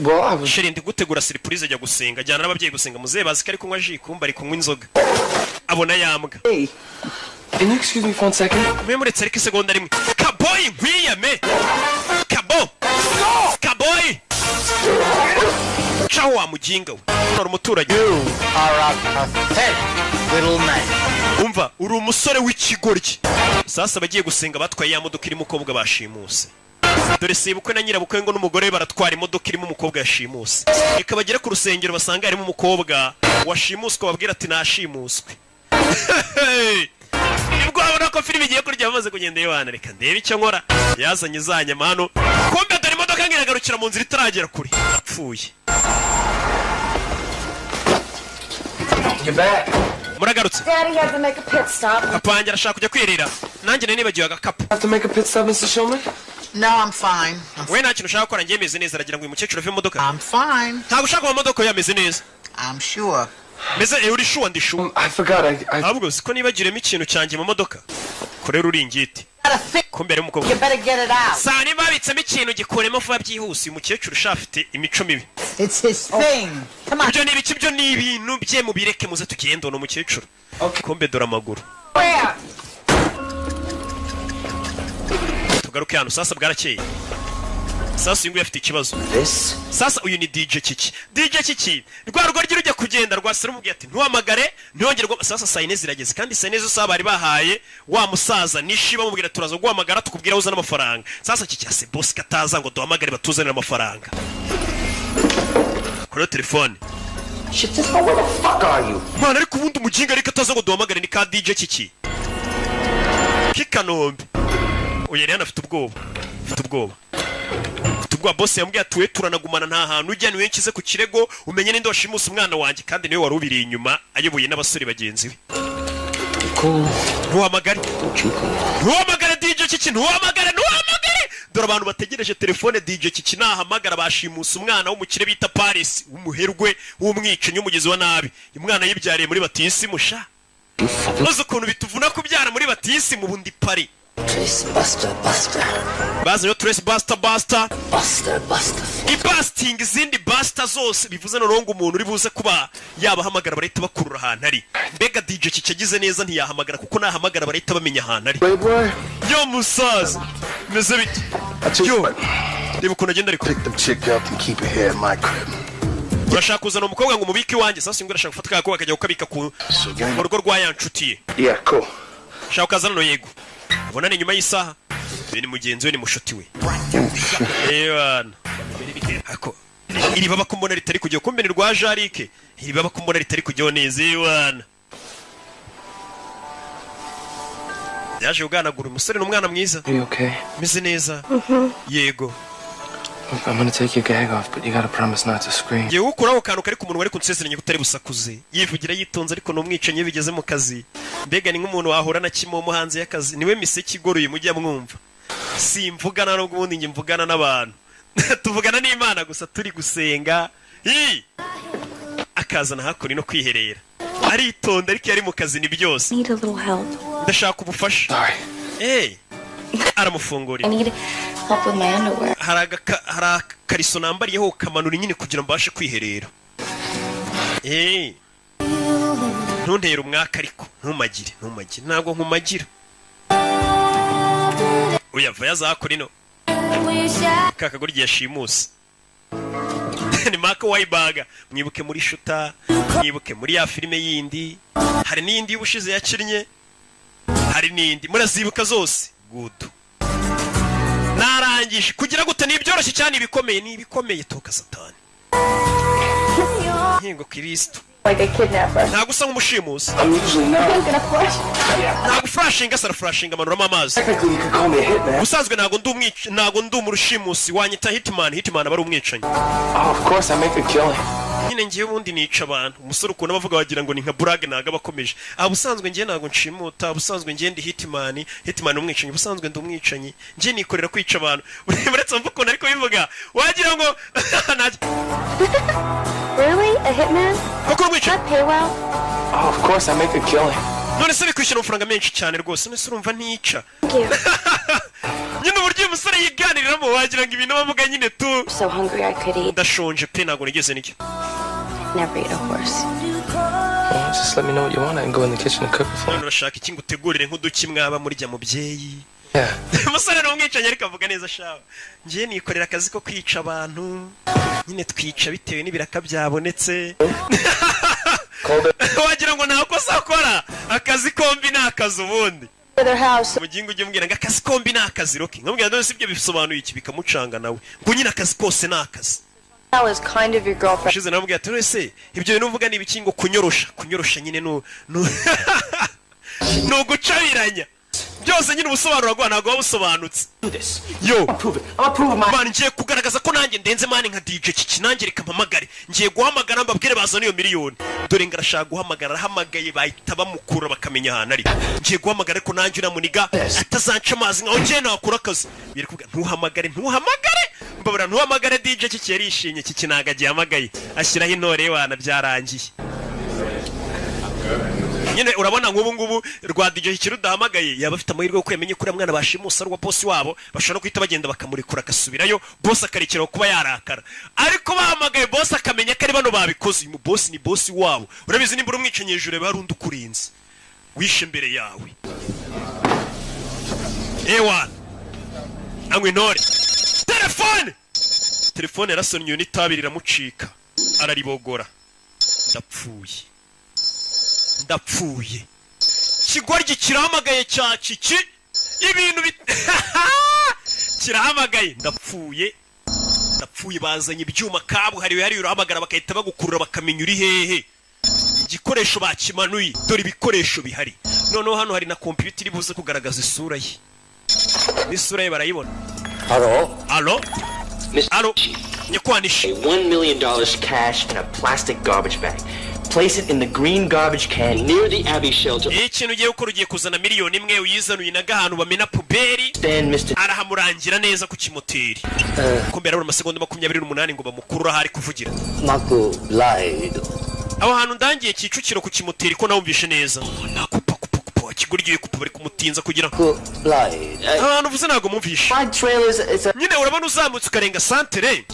Well, I was Sheri ndi gutegura surprise ajya gusenga jyana n'ababyeyi gusenga muzebazi ko ari kunywa ji kumba ari kunywa inzoga abona yambwa Hey, can you excuse me for 1 second? mwe muretse ariko isegonda rimwe Kaboy nkwiyame Kaboy Ciao wa mujinga we none umuturage umva uri umusore w'ikigoryi sasa bagiye gusenga batwaye ya modoka irimo umukobwa bashimuse dore sebukwe na nyirabukwe ngo n'umugore baratwara imodoka irimo umukobwa yashimuse reka bagere ku rusengero basanga harimo umukobwa washimuswe babwira ati nashimuswe nibwo babona ko filime igiye kurya bamaze kugenda yohana reka ndebe icyo nkora yazanye izanyama hano kumbe dore imodoka ngiragarukira mu nzira itaragera kure apfuye muragarutse Daddy had to make a pit stop. kapangira arashaka kujya kwirira nanjye nari nibagiwe agakapu Have to make a pit stop, Mr. Shulman? No, I'm fine. we nta kintu ushaka gukora njye meze neza aragira ngo uyu mukecuru ave mu modoka I'm fine. ntabwo ushaka mu modoka yameze neza I'm sure. meze uri shuwa ndi shuwa I forgot. ahubwo siko nibagiremo ikintu cyanjye mu modoka korera uringiti ko mbere y'umukobwa You better get it out. saa niba babitsemo ikintu gikuremo vuba byihuse uyu mukecuru ushafite imico mibi It's his thing. Come on. ibyo ni ibiki byo ni ibintu bye mubireke muze tugende uno mukecuru kombe dore amaguru Where? tugaruke hano sasa bwarakeye sasa uyu nguyu afite ikibazo sasa uyu ni DJ Kiki rwa rugo rujya kugenda rwasira umubwiye ati ntuhamagare ntiyongerwa sasa saa 4 zirageze kandi saa 4 zose bari bahaye wa musaza nishiba mubwira turaza guhamagara tukubwira uzana amafaranga sasa Kiki ase boss kataza ngo duhamagare batuzanira amafaranga kuri telefone Shit, just where the fuck are you? Mana ariko ubundi umuginga ariko ataza ngo duhamagare ni ka DJ Kikanombe uyu rero afite ubwoba boss yambwiye atuwe turanagumana nta hantu ujya niwe nkize ku kirego umenye ninde washimusa umwana wanjye kandi niwe wari ubiri inyuma ayoboye n'abasore bagenzi be ntuhamagare DJ Kiki ntuhamagare dore abantu bategereje telefone DJ Kiki nahamagara bashimusa umwana w'umukire bita Paris w'umuherwe w'umwicanyi w'umugizi wa nabi umwana yibyariye muri Batisi musha uzi ukuntu bituvuna kubyara muri Batisi mu bundi pari Buster. baza yo Trace Buster Buster. ibasting izindi Buster zose bivuze no rongo umuntu uri buze kuba yabahamagara barahita bakurura ahantu ari mbega DJ Kiki agize neza ntiyahamagara kuko nahamagara barahita bamenya ahantu ari yo musaza meze bite yo reba ukuntu agenda ariko Pick the chick up and keep her here in my crib. urashaka kuzana umukobwa ngo umubike iwanjye sasa ngo urashaka gufata kako akajya ukabika ku rugo rwa ya nshuti ye. Yeah, cool. Shaka kazana no yego. Ubona ni nyuma y'isaha. Ni mugenzi we ni mushuti we. Ewana. Ako. Iri baba kumbona ritari kujya kumbe ni rwa Jarike. Iri baba kumbona ritari kujya neza ewana. Yaje uganagura umusore n'umwana mwiza. Are you okay? Meze neza. Yego. I'm gonna take your gag off, but you gotta promise not to scream. Yewe ukuraho kantu kari ku muntu wari kunsezeranya gutari busakuze. Yivugira yitonze ariko no mwicenye bigeze mu kazi. Mbega ni nk'umuntu wahura na kimomo hanze y'akazi. Niwe miseke igoroye mujya mwumva. Simvugana no gubundi nge mvugana n'abantu. Tuvugana n'Imana gusa turi gusenga. Akazana hakuri no kwiherera. Aritonda ariko yari mu kazi ni byose. Need a little help. Ndashaka ubufasha. Aramufungurira. I need help with my underwear. Hari kariso nambariyeho kamanura nyine kugira mbashe kwiherera. Ntuntera umwaka ariko ntumagire ntabwo nkumagira. Uyava yazakora ino. Kakagurye yashimuse. Ni Mark Wahlberg. Mwibuke muri Shuta, mwibuke muri ya filime yindi. Hari n'indi y'ubushize yakinnye. Hari n'indi murazibuka zose. Good. Narangije kugira gute nibyoroshye cyane ibikomeye toka Satani. Hingo Kristo. Like a kidnapper. Ntago usa nk'umushimusi. I'm usually not. I'm gonna flash. Ntago flashinga sara flashinga amanura amazi. Technically you could call me a hitman. Usanzwe ntago ndi umushimusi wanyita hitman abari umwicanyi. Oh, of course I make a killing. Nyine ngiye ubundi nica abantu. Umusore ukuntu bavuga bagira ngo ni nka brag naga bakomeje. Ubusanzwe ngiye ntago nshimuta, ubusanzwe ngiye ndi hitman umwicanyi, ubusanzwe ndi umwicanyi. Ngiye nikorera kwica abantu. Uretse mvuko nariko bivuga. Wagira ngo Really? A hitman? I pay well? Oh, of course I make a killing. None se bikwishyura amafaranga menshi cyane rwose. None se urumva ntica. Nyine uburyo umusore yiganiriramo wagira ngo ibintu bavuga nyine tu. So hungry I could eat. Ndashonje pe ntago nigeze nicyo. Never eat a horse. Well, just let me know what you want. I can go in the kitchen and cook it for you. None urashaka iki ngutegurire nk'uduki mwaba murya mubyeyi. Yeah. Umusore n'umwicanyi ariko avuga neza shawe. Ngiye nikorera akazi ko kwica abantu. Nyine twica bitewe n'ibiraka byabonetse. Wagira ngo nta kosa akora. Akazi kombi ni akazi ubundi. Mugingo ujye mbwira ngo akazi kombi ni akazi roki. Nkambwira none sibyo bisobanuye iki bikamucanga nawe. Ngo nyine akazi kose ni akazi. That was kind of your girlfriend. Shize namubwira ati ese ibyo bintu uvuga ni ibiki ngo kunyorosha nyine no gucabiranya. Byose nyine ubusobanuro bwa ntago wabusobanutse. Yo man ngiye kugaragaza ko nanjye ndenze mani nka DJ Kiki nanjye reka mpamagare ngiye guhamagara mbabwire bazana iyo miliyoni dore ngarashaka guhamagara rahamagaye bahita bamukura bakamenya ahantu ari ngiye guhamagara ko nanjye uramuniga atazanca amazi nkaho ngiye nakura akazi biri kuvuga ntuhamagare mbabura ntuhamagare DJ Kiki yarishimye Kiki naga gihamagaye ashyiraho intore wana byarangiye. Nyine urabona nk'ubu ngubu rwa DJ Kirudahamagaye yaba afite amahirwe yo kwemenya kuri mwana bashimusa rwa boss wabo bashobora kwita bagenda bakamurekura akasubirayo boss akarekera kuba yarakara ariko bahamagaye boss akamenya ko ari bano babikoze uyu boss ni boss wabo urabizi nimbura umwicenyejure barundi ukurinze wishe imbere yawe ewa angwe ntore telefone yarasonnye n'itabi riramucika araribogora ndapfuye kigoryi kirahamagaye cya Kiki ibintu kirahamagaye ndapfuye bazanye ibyuma kabuhariwe hari urahamagara bakahita bagukurura bakamenya uri hehe igikoresho bakimanuye dore ibikoresho bihari noneho hano hari na computer iri buze kugaragaza isura ye n'isura ye barayibona. Allo nyakwanisha $1 million cash in a plastic garbage bag. Place it in the green garbage can near the Abbey shelter. Ikintu ugiye gukora ugiye kuzana miliyoni imwe uyizanuye n'agahantu bamena puberi arahamurangira neza ku kimoteri kumbera buri masegonda 28 ngo bamukurura hari kuvugira Marco Lied. aho hantu ndangiye Kicukiro ku kimoteri ko nawumvishe neza kigoryi kupa bari kumutinza kugira abantu vuze ntago mumvishe nyine urabona uzamutse ukarenga santere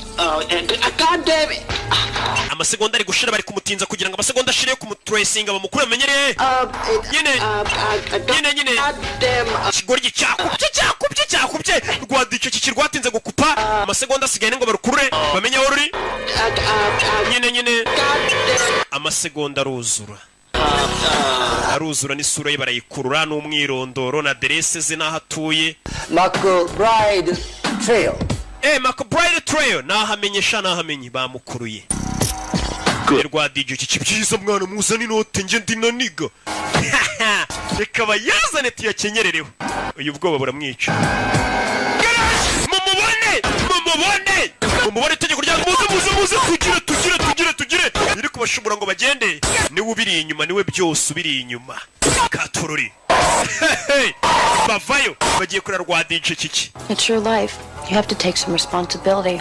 amasegonda ari gushira bari kumutinza kugira ngo amasegonda ashire ku mutresinga bamukure amenyereye nyine kigoryi cyakubye rwadice kikirwatinze gukupa amasegonda asigaye ngo barukurure bamenye aho ruri nyine amasegonda aruzura n'isura ye barayikurura n'umwirondoro na aderese ze n'aho atuye McBride Trail McBride Trail n'ahamenye bamukuruye rwa DJ kibyiza mwana muzana inote nge ndinaniga reka bayazane tuyakenyerereho uyu bwoba buramwica mumubone tegeko rya muze tugire iri kubashobora ngo bagende niwe ubiri inyuma niwe byose ubiri inyuma katururi bavayo bagiye kurara rwa DJ kiki. It's your life. You have to take some responsibility.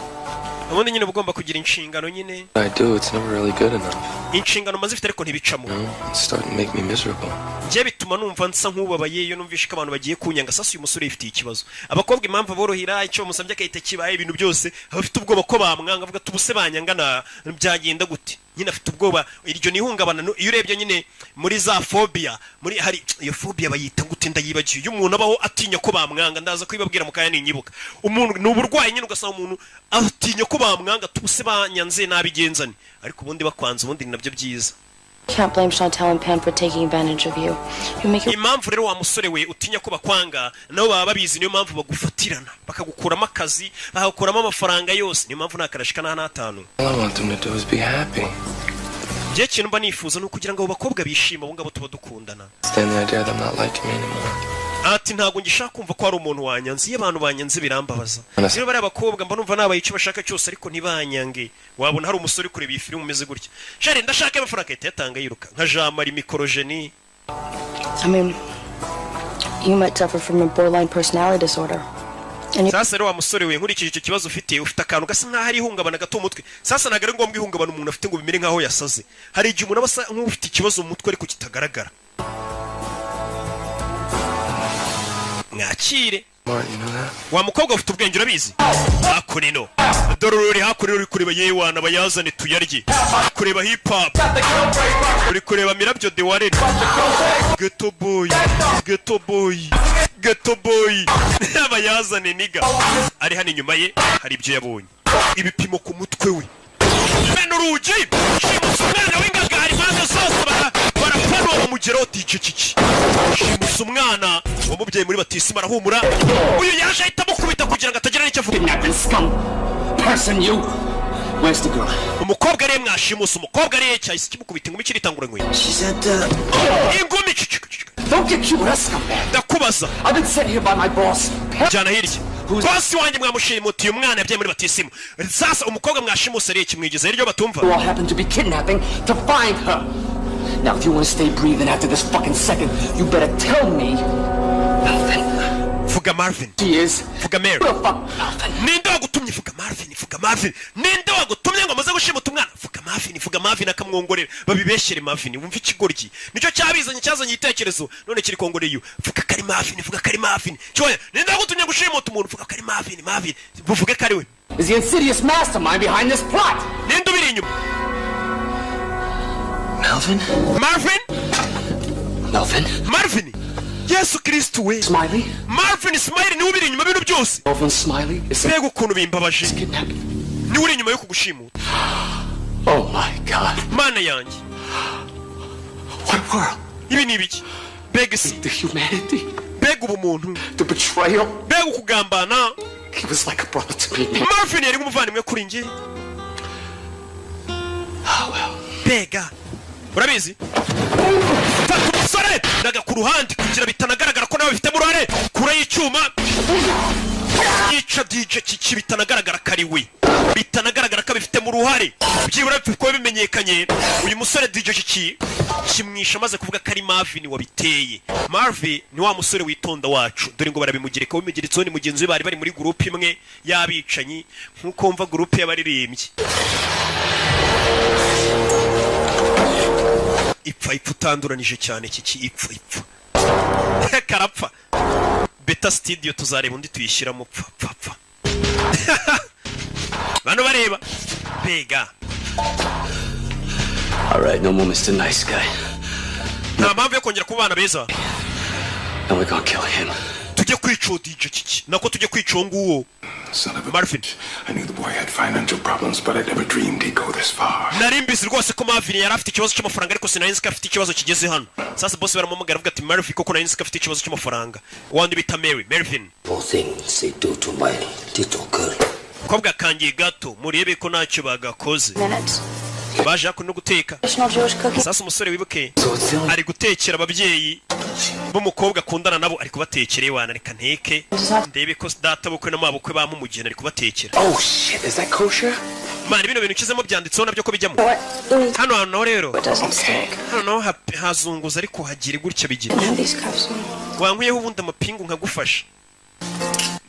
Ubundi nyine bugomba kugira inshingano nyine. I do, it's never really good enough. Inshingano mazifite ariko ntibicamo. It's starting to make me miserable. Je bituma numva nsa nkubabaye iyo numvishe ko abantu bagiye kunyanga sasa uyu musore yifitiye ikibazo. Abakobwa impamvu borohira icyo musambye akahita kibaye ibintu byose abafite ubwoba ko bamwanga avuga tubuse banyangana byagenda gute. Nyine afite ubwoba iryo nihungabana iyo urebye nyine muri za phobia muri hari iyo phobia bayita gute ndayibagiye iyo umuntu abaho atinya ko bamwanga ndaza kwibabwira mu kanya ninyibuka umuntu n'uburwayi nyine ugasanga umuntu atinya ko bamwanga tubuse banyanze nabigenzane ariko ubundi bakwanza ubundi nabyo byiza. Can't blame Chantal and Pam for taking advantage of you. You make it. Impamvu rero wa musore we utinya ko bakwanga nabo baba babizi niyo mpamvu bagufatirana bakagukuramo akazi bakagukuramo amafaranga yose niyo mpamvu nakarashika na 5. All I want them to do is be happy. Je kintu mba nifuza no kugira ngo abakobwa bishima bo ngabo tuba dukundana. Stand the idea that I'm not liking me anymore. Ati ntago ngishaka kumva ko ari umuntu wanyanze iyo abantu banyanze birambabaza. Iyo bari abakobwa mba numva nabaye icyo bashaka cyose ariko ntibanyange. Wabona hari umusore kureba iyi filime umeze gutya. Shari ndashaka amafaranga yatanga yiruka nka Jean Marie Mikorogeni. I mean, you might suffer from a borderline personality disorder. Sasa rero wa musore we nkurikije icyo kibazo ufite akantu gasa nkaho ari ihungabana gato umutwe. Sasa nagare ngombwa ihungabana umuntu afite ngo bimere nkaho yasaze. Hari igihe umuntu abasa nk'ufite ikibazo mu mutwe ariko kitagaragara. Mwakire wa mukobwa ufite ubwenge urabizi hakurino dorori hakurino uri kureba yewana bayazane tuyarye kureba hip hop uri kureba mirabyo de warene ghetto boy bayazane niga ari hano inyuma ye hari ibyo yabonye ibipimo ku mutwe we bene urugi shimusa umwana w'ingagari maze zose barapano umugero DJ kiki shimusa umwana wamubyaye muri batisima arahumura uyu yaje ahita mukubita kugira ngo atagira n'icyo avuga person you where's the girl umukobwa ari mwashimusa umukobwa ari cyahise kimukubita ingumi kiritangura ngwe she said ingumi don't get you rascal ndakubaza I've been sent here by my boss jana hirya boss wanjye mwamushimutiye umwana yabyaye muri batisima sasa umukobwa mwashimusa ari kimwigeze iryo batumva what happened to be kidnapping to find her. Now, if you want to stay breathing after this fucking second, you better tell me. Fuga Marvin. She is. Fuga Mary. What the fuck, Marvin? Ninde wagutumye Fuga Marvin. Ninde wagutumye ngo amaze gushimuta umwana? Fuga Marvin akamwongorera. Babibeshere Marvin. Wumva ikigoryi. Nicyo cyazanye itekerezo. None kiri kongoreye you. Fuga kari Marvin. Cyoya, ninde wagutumye gushimuta umuntu? Fuga kari Marvin. Buvuge kari we. Is the insidious mastermind behind this plot? Ninde ubiri inyuma? Marvin. Yesu Kristo we. Smiley. Marvin Smiley ni ubiri inyuma bintu byose. Marvin Smiley is mbega ukuntu bimbabaje. Ni uri inyuma yo kugushimuta. Oh my God. Mana yanjye. What world? Ibi ni ibiki? Bega si. The humanity. Bega ubumuntu. The betrayal. Bega ukugambana. He was like a brother to me. Marvin yari umuvandimwe kuri njye. Oh well. Bega. Urabizi? Fata umusore daga ku ruhande kugira bitanagaragara ko nawe bifite murare kure y'icyuma yica DJ kiki bitanagaragara kari we bitanagaragara ko bifite mu ruhare byibura ko bimenyekanye uyu musore DJ kiki kimwisha maze kuvuga ko ari Marvin wabiteye. Marvin ni wa musore witonda wacu dore ngo barabimugireka wimigiritso ni mugenzi we bari muri groupe imwe yabicanyi nkuko mva groupe y'abaririmbyi ipfa utanduranije cyane kiki ipfa karapfa beta studio tuzareba undi tuyishyiramo pfa bano bareba bega. All right, no more Mr. Nice Guy. Nta mpamvu yo kongera kubana beza. And we're gonna kill him. Tujye kwica DJ kiki nako tujye kwica nguwo. Marvin, I knew the boy had financial problems, but I never dreamed he'd go this far. Narimbise rwose ko Marvin yari afite ikibazo cy'amafaranga ariko sinayinzi ko afite ikibazo kigeze hano. Sasa boss baramumagara avuga ati Marvin koko nayinzi ko afite ikibazo cy'amafaranga. Wandi bita Marvin. Both things they do to my little girl. Kobwa kangiye gato murebe ko ntacyo bagakoze. Baje no guteka. Sasa umusore wibuke ari gutekera ababyeyi b'umukobwa akundana nabo ari kubatekera iwana reka nteke ndebe ko data bukwe n'amabukwe bamumugena ari kubatekera. Oh shit, is that kosher? Mani bino bintu kizemo byanditseho nabyo ko bijyamo. Hano rero. Hano hazunguza ariko hagire gutya bigira. Wankwiyeho ubundi amapingu nkagufasha.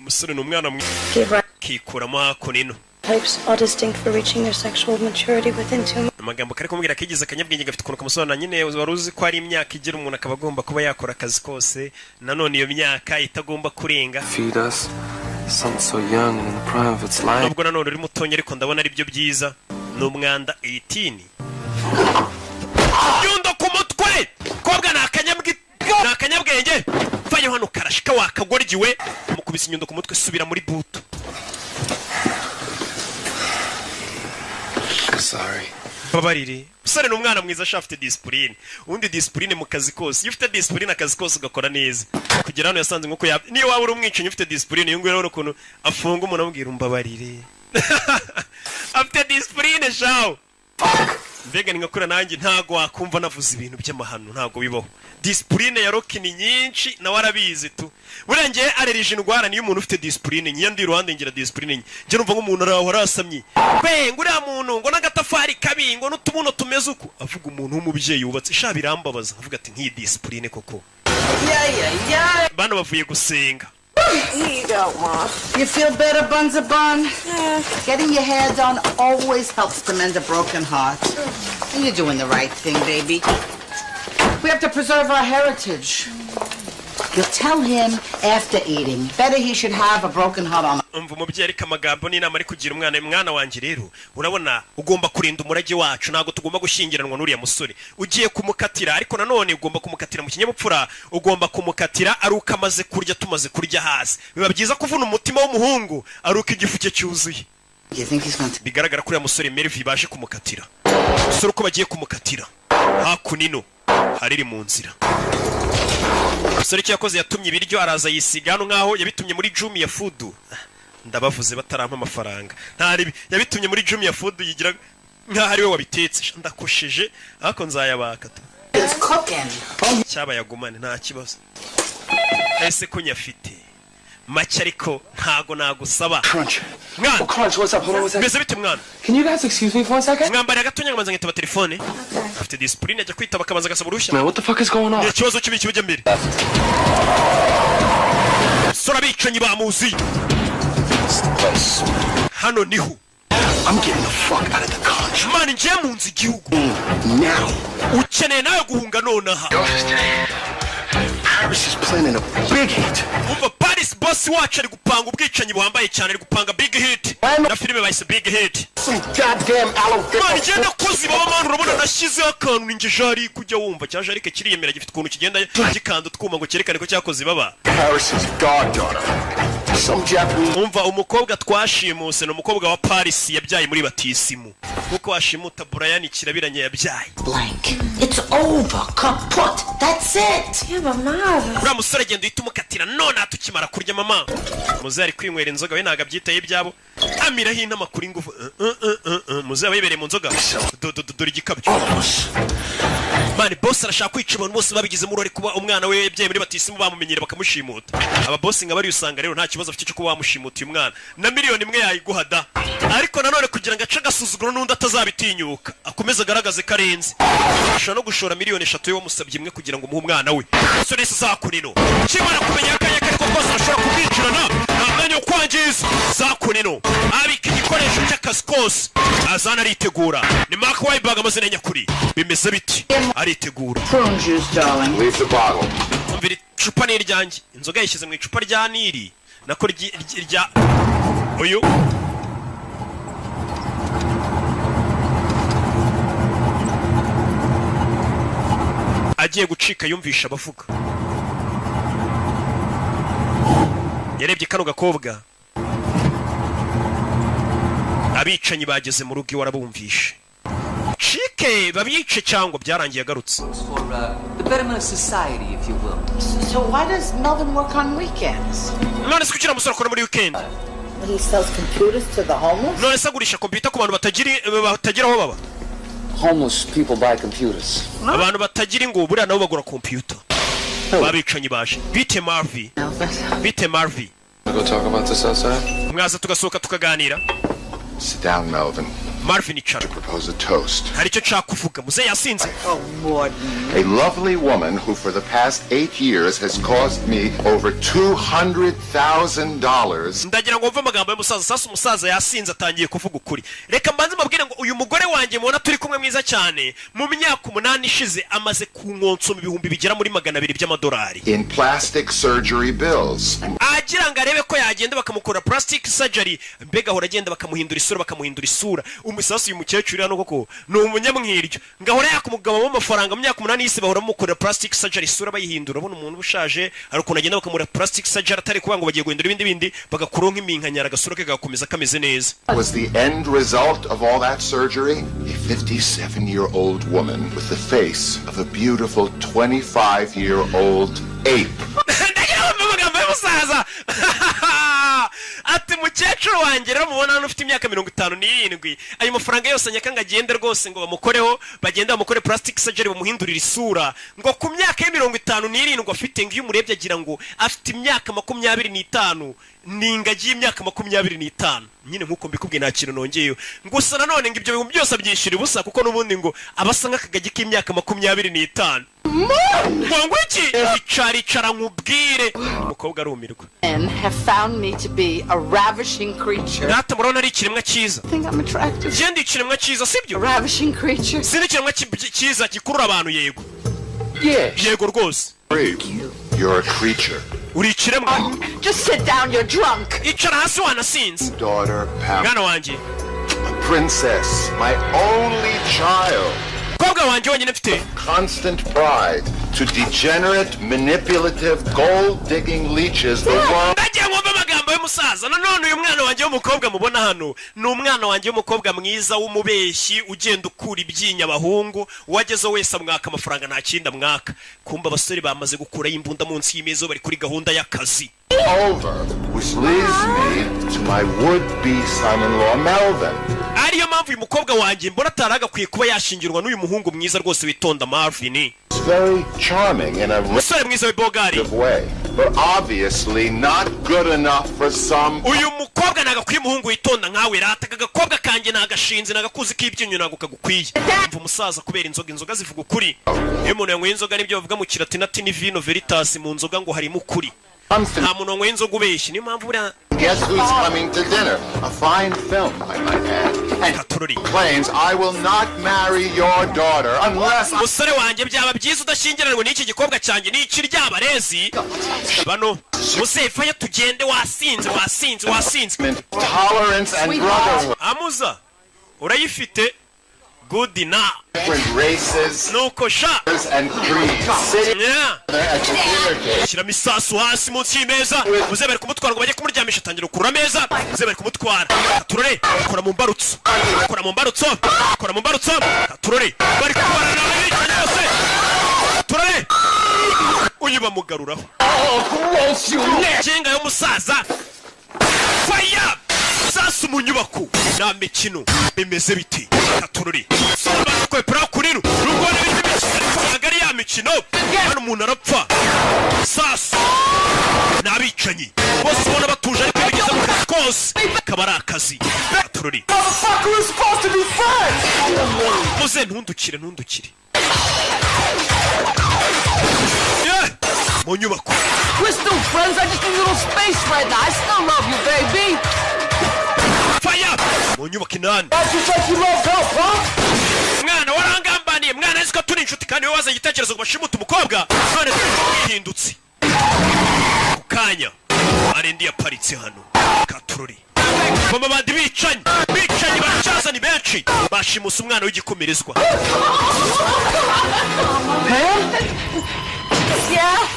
Umusore n'umwana mwiza. Kikuramo hako nino. Types are distinct for reaching their sexual maturity within 2 months. Amagambo kare kumubwira kigize akanyabwenge gafite ukuntu kamusobanura nyine waruzi ko ari imyaka igira umuntu akaba agomba kuba yakora akazi kose nanone iyo myaka itagomba kurenga. Feed us. Son so young and in the prime of its life. Nubwo nanone uri mutonya ariko ndabona ari byo byiza. N'umwanda 18. Yundo ku mutwe. Kobwa nakanyabwenge. Fanya hano karashika wakagorgiwe mukubise inyundo ku mutwe subira muri buto. Sorry. Babarire. Usare n'umwana mwiza shafite discipline. Undi discipline mu kazi kose. Iyo ufite discipline akazi kose ugakora neza. Kugira hano yasanze nko niyo waba uri umwicanyi ufite discipline iyo ngwero ukuntu afunga umuntu amubwira umbabarire. Afite discipline shawo. Mbega ngakora nanjye ntago wakumva navuze ibintu by'amahano ntago bibaho. Discipline ya Rocky ni nyinshi na warabizi tu. Burengeye arerije indwara niyo umuntu ufite discipline nyandi ruhande ngira discipline. Je numva nk'umuntu araho arasamye. Be nguriya muntu ngo nagatafari kabi ngo n'utumuno tumeze uko. Avuga umuntu w'umubyeyi yubatse sha birambabaza. Avuga ati nki discipline koko. Bana bavuye gusenga. Here you go, Ma. You feel better, Bunzabun? Yeah. Getting your hair done always helps to mend a broken heart. You're doing the right thing, baby. We have to preserve our heritage. You'll tell him after eating. Better he should have a broken heart on. Umva umubyeyi ariko amagambo n'inama ari kugira umwana wanjye rero urabona ugomba kurinda umurage wacu ntago tugomba gushyingiranwa n'uriya musore ugiye kumukatira ariko nanone ugomba kumukatira mu kinyabupfura ugomba kumukatira ari ukamaze kurya tumaze kurya hasi biba byiza kuvuna umutima w'umuhungu ari uko igifu cye cyuzuye. Bigaragara kuri ya musore Melvin baje kumukatira musore uko bagiye kumukatira hakunino hariri mu nzira. Musore cyakoze yatumye ibiryo araza yisiga hano nkaho yabitumye muri Jumia Food. Ndabavuze batarampa amafaranga ntari yabitumye muri Jumia Food yigira nkaho ari we wabitetse ndakosheje ariko nzayabaka tu cyaba yagumane nta kibazo ese ko nyafite make ariko ntago nagusaba Crunch. What's up? Hold on one second. Meze bite mwana? Can you guys excuse me for a second? Mwambara gatonya ngamanza ngitaba telefone. Afite discipline ajya kwitaba kamanza gasaba urushya. Man, what the fuck is going on? Ikibazo kibi kibijya mbere. Sora bicanyi bamuzi. Hano niho. I'm getting the fuck out of the country. Man, nje munzi igihugu. Now. Ukeneye nayo guhunga nonaha. Paris is planning a big hit. Umva Paris boss wacu ari gupanga ubwicanyi buhambaye cyane ari gupanga big hit. Na filime bayise big hit. Some goddamn Alabama. Man, je nakoze baba man urabona nashyizeho akantu ninje jari kujya wumva cya jarike kiriyemera gifite ukuntu kigenda gikanda twuma ngo cyerekane ko cyakoze baba. Paris is goddaughter. Some Japanese. Umva umukobwa twashimuse no umukobwa wa Paris yabyaye muri batisimu. Kuko washimuta Brian kirabiranye yabyaye. Blank. It's over. Kaput. That's it. Yeah, mama. Ura musore genda yitumukatira none atukimara kurya mama. Muzari kwinywera inzoga we naga byitaye byabo. Amira hina makuri ngufu. Muzaba yibereye mu nzoga. Dore igikabyo. Mani boss arashaka kwica abantu bose babigize muri kuba umwana we yabyaye muri batisimu bamumenyere bakamushimuta. Aba boss ngabari usanga rero nta kibazo afite cyo kuba wamushimuta uyu mwana. Na miliyoni imwe yayiguhada. Ariko nanone kugira ngo ace gasuzuguro n'undi atazabitinyuka. Akomeza agaragaze karenze. Ashaka no gushora miliyoni 3 yo musabye imwe kugira ngo umuhe umwana we. So nese zakunino. Kimara kumenya akanya kariko kose ashobora kubicirana. Namenye kwangiza zakunino. Abika igikoresho cy'akazi kose. Azana aritegura. Ni Mark Wahlberg amazina nyakuri. Bimeze biti. Aritegura. Prune juice, darling. Leave the bottle. icupa ni iryanjye inzoga yishyize mu icupa rya Nili nako rya uyu agiye gucika yumvisha abavuga yarebye kano gakobwa abicanyi bageze mu rugo iwe arabumvishe Chike babice cyangwa byarangiye agarutse for the betterment of society, if you will. So why does Melvin work on weekends? none se kugira musoro kora muri weekend He sells computers to the homeless? none se agurisha computer ku bantu batagira aho baba Homeless people buy computers. abantu batagira ngo buriya nabo bagura computer babicanyi baje bite Marvy Go talk about this outside. mwaza tugasohoka tukaganira Sit down, Melvin. Marvin icara Propose a toast. hari icyo nshaka kuvuga muze yasinze A lovely woman who for the past 8 years has cost me over $200,000. ndagira ngo mve amagambo y'umusaza sasa umusaza yasinze atangiye kuvuga ukuri reka mbanze mabwire ngo uyu mugore wanjye mubona turi kumwe mwiza cyane mu myaka 8 ishize amaze kunkonso mu bihumbi bigera muri $200 by'amadolari In plastic surgery bills. agira ngo arebe ko yagenda bakamukora plastic surgery mbega ahora agenda bakamuhindura isura umusasu uyu mukecuru hano koko ni umunyamwiryo ngahora yakumugabamo amafaranga mu myaka 8 yise bahora bamukorera plastic surgery isura bayihindura abona umuntu ubushaje ariko agenda bakamura plastic surgery atari kuba ngo bagiye guhindura ibindi bagakuronka iminkanyara gasura ke gakomeza kameze neza Was the end result of all that surgery a 57-year-old woman with the face of a beautiful 25-year-old ape? ati mukecuru wanjye rero mubona hano ufite imyaka 57 ayo mafaranga yose anyakanga agende rwose ngo bamukoreho bagenda bamukore plastic surgery bamuhindurira isura ngo ku myaka ya 57 afite ngo iyo umurebye agira ngo afite imyaka 25 n'ingagi y'imyaka 25 nyine nkuko mbikubwiye nta kintu nongeyeyo gusa nanone ngo ibyo bintu byose abyishira ubusa kuko n'ubundi ngo abasa nk'akagagi k'imyaka 25 ngo iki icara nkubwire umukobwa arumirwa Men have found me to be a ravishing creature. Nata murona ari ikiremwa cyiza. I think I'm attractive. Jendi ikiremwa cyiza sibyo? Ravishing creature. Sindi ikiremwa cyiza gikurura abantu yego. Yes. Yego rwose. You're a creature. Uri ikiremwa. Just sit down, you're drunk. Icara hasi wanasinze. Daughter Pam. Mwana wanje. A princess, my only child. Kobwa wanje wenyine mfite. Constant pride to degenerate, manipulative, gold-digging leeches the world. Ndagiye ngomba amagambo y'umusaza. None uyu mwana wanje w'umukobwa mubona hano ni umwana wanje w'umukobwa mwiza w'umubeshyi ugenda ukura ibyinya abahungu wageze wese amwaka amafaranga nta kinda mwaka. Kumba abasore bamaze gukura imbunda munsi y'imeza bari kuri gahunda y'akazi. Over, which leads me to my would-be son-in-law Melvin. Ariyo mpamvu uyu mukobwa wanjye mbona ataragakwiye kuba yashingirwa n'uyu muhungu mwiza rwose witonda Marvin. It's very charming in a way, but obviously not good enough for some. Uyu mukobwa nagakwiye umuhungu witonda nkawe rata agakobwa kanjye nagashinze nagakuzi k'ibyinyo nago kagukwiye. Mva umusaza kubera inzoga zivuga ukuri. Iyo umuntu yanyweye inzoga nibyo bavuga mu kilatini ni vino veritas mu nzoga ngo harimo ukuri. Nta muntu wanyweye inzoga ubeshyi niyo mpamvu buriya. Guess who's coming to dinner? A fine film, I might add. And claims I will not marry your daughter unless. Musore wanjye byaba byiza udashyingiranwe n'iki gikobwa cyanjye n'iki ry'abarezi. Bano musefa ya tugende wasinze. Tolerance and brotherhood. Amuza urayifite. Good enough. Different races, nuko sha and creeds. Shira misasu hasi munsi y'imeza muzebere kumutwara ngo bajye kumuryamisha tangira kurura meza muzebere kumutwara turore kora mu mbarutso turore bari kubara nawe cyose turore uyiba mugaruraho kinga yo musaza fire sasu mu nyubako na mikino bimeze biti turore kwepera kurino rugone bitibagari ya mikino hano umuntu arapfa sasu nabicanyi bose ubona batuje ariko bigeze mu kazi kose kabara akazi turori muze ntundukire mu nyubako We're still friends, I just need a little space right now. I still love you, baby. Fire! Mu nyubako inani mwana warangambaniye mwana nzi ko turi inshuti kandi wowe waza igitekerezo ngo bashimuta umukobwa none twihindutse kanya arendi yaparitse hano Katurori mama bandi bicanyi bacazani benshi bashimusa umwana w'igikomerezwa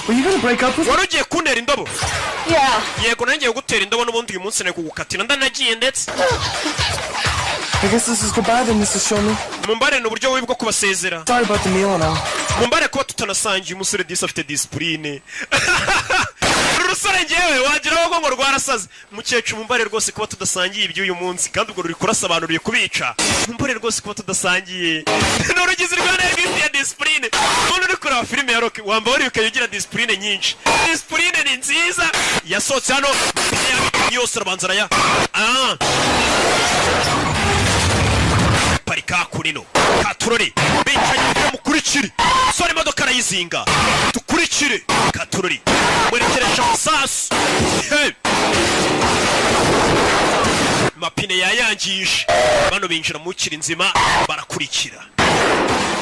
Were you gonna break up with me? warugiye kuntera indobo Yeah. yego nangiye gutera indobo n'ubundi uyu munsi nari kugukatira ndanagiye ndetse I guess this is goodbye then, Mr. Showman. mumbare n'uburyo bubi bwo kubasezera Sorry about the meal now. mumbare kuba tutanasangiye umusore disi afite disipurine urusore ngewe wagiraho ngo rwarasaze mukecuru mumbare rwose kuba tudasangiye iby'uyu munsi kandi ubwo ruri kurasobanuriye kubica mumbare rwose kuba tudasangiye n'urugizi rwa negisi ya disipurine umuntu uri kureba filime ya Rocky wamba wari ukagira disipurine nyinshi disipurine ni nziza yasohotse hano yose arabanza araya parika kunino Katurori bicaye ibyo mukurikire sore imodoka arayizinga tukurikire Katurori mwerekeresha amasasu mapine yayangije bano binjira mu kiri nzima barakurikira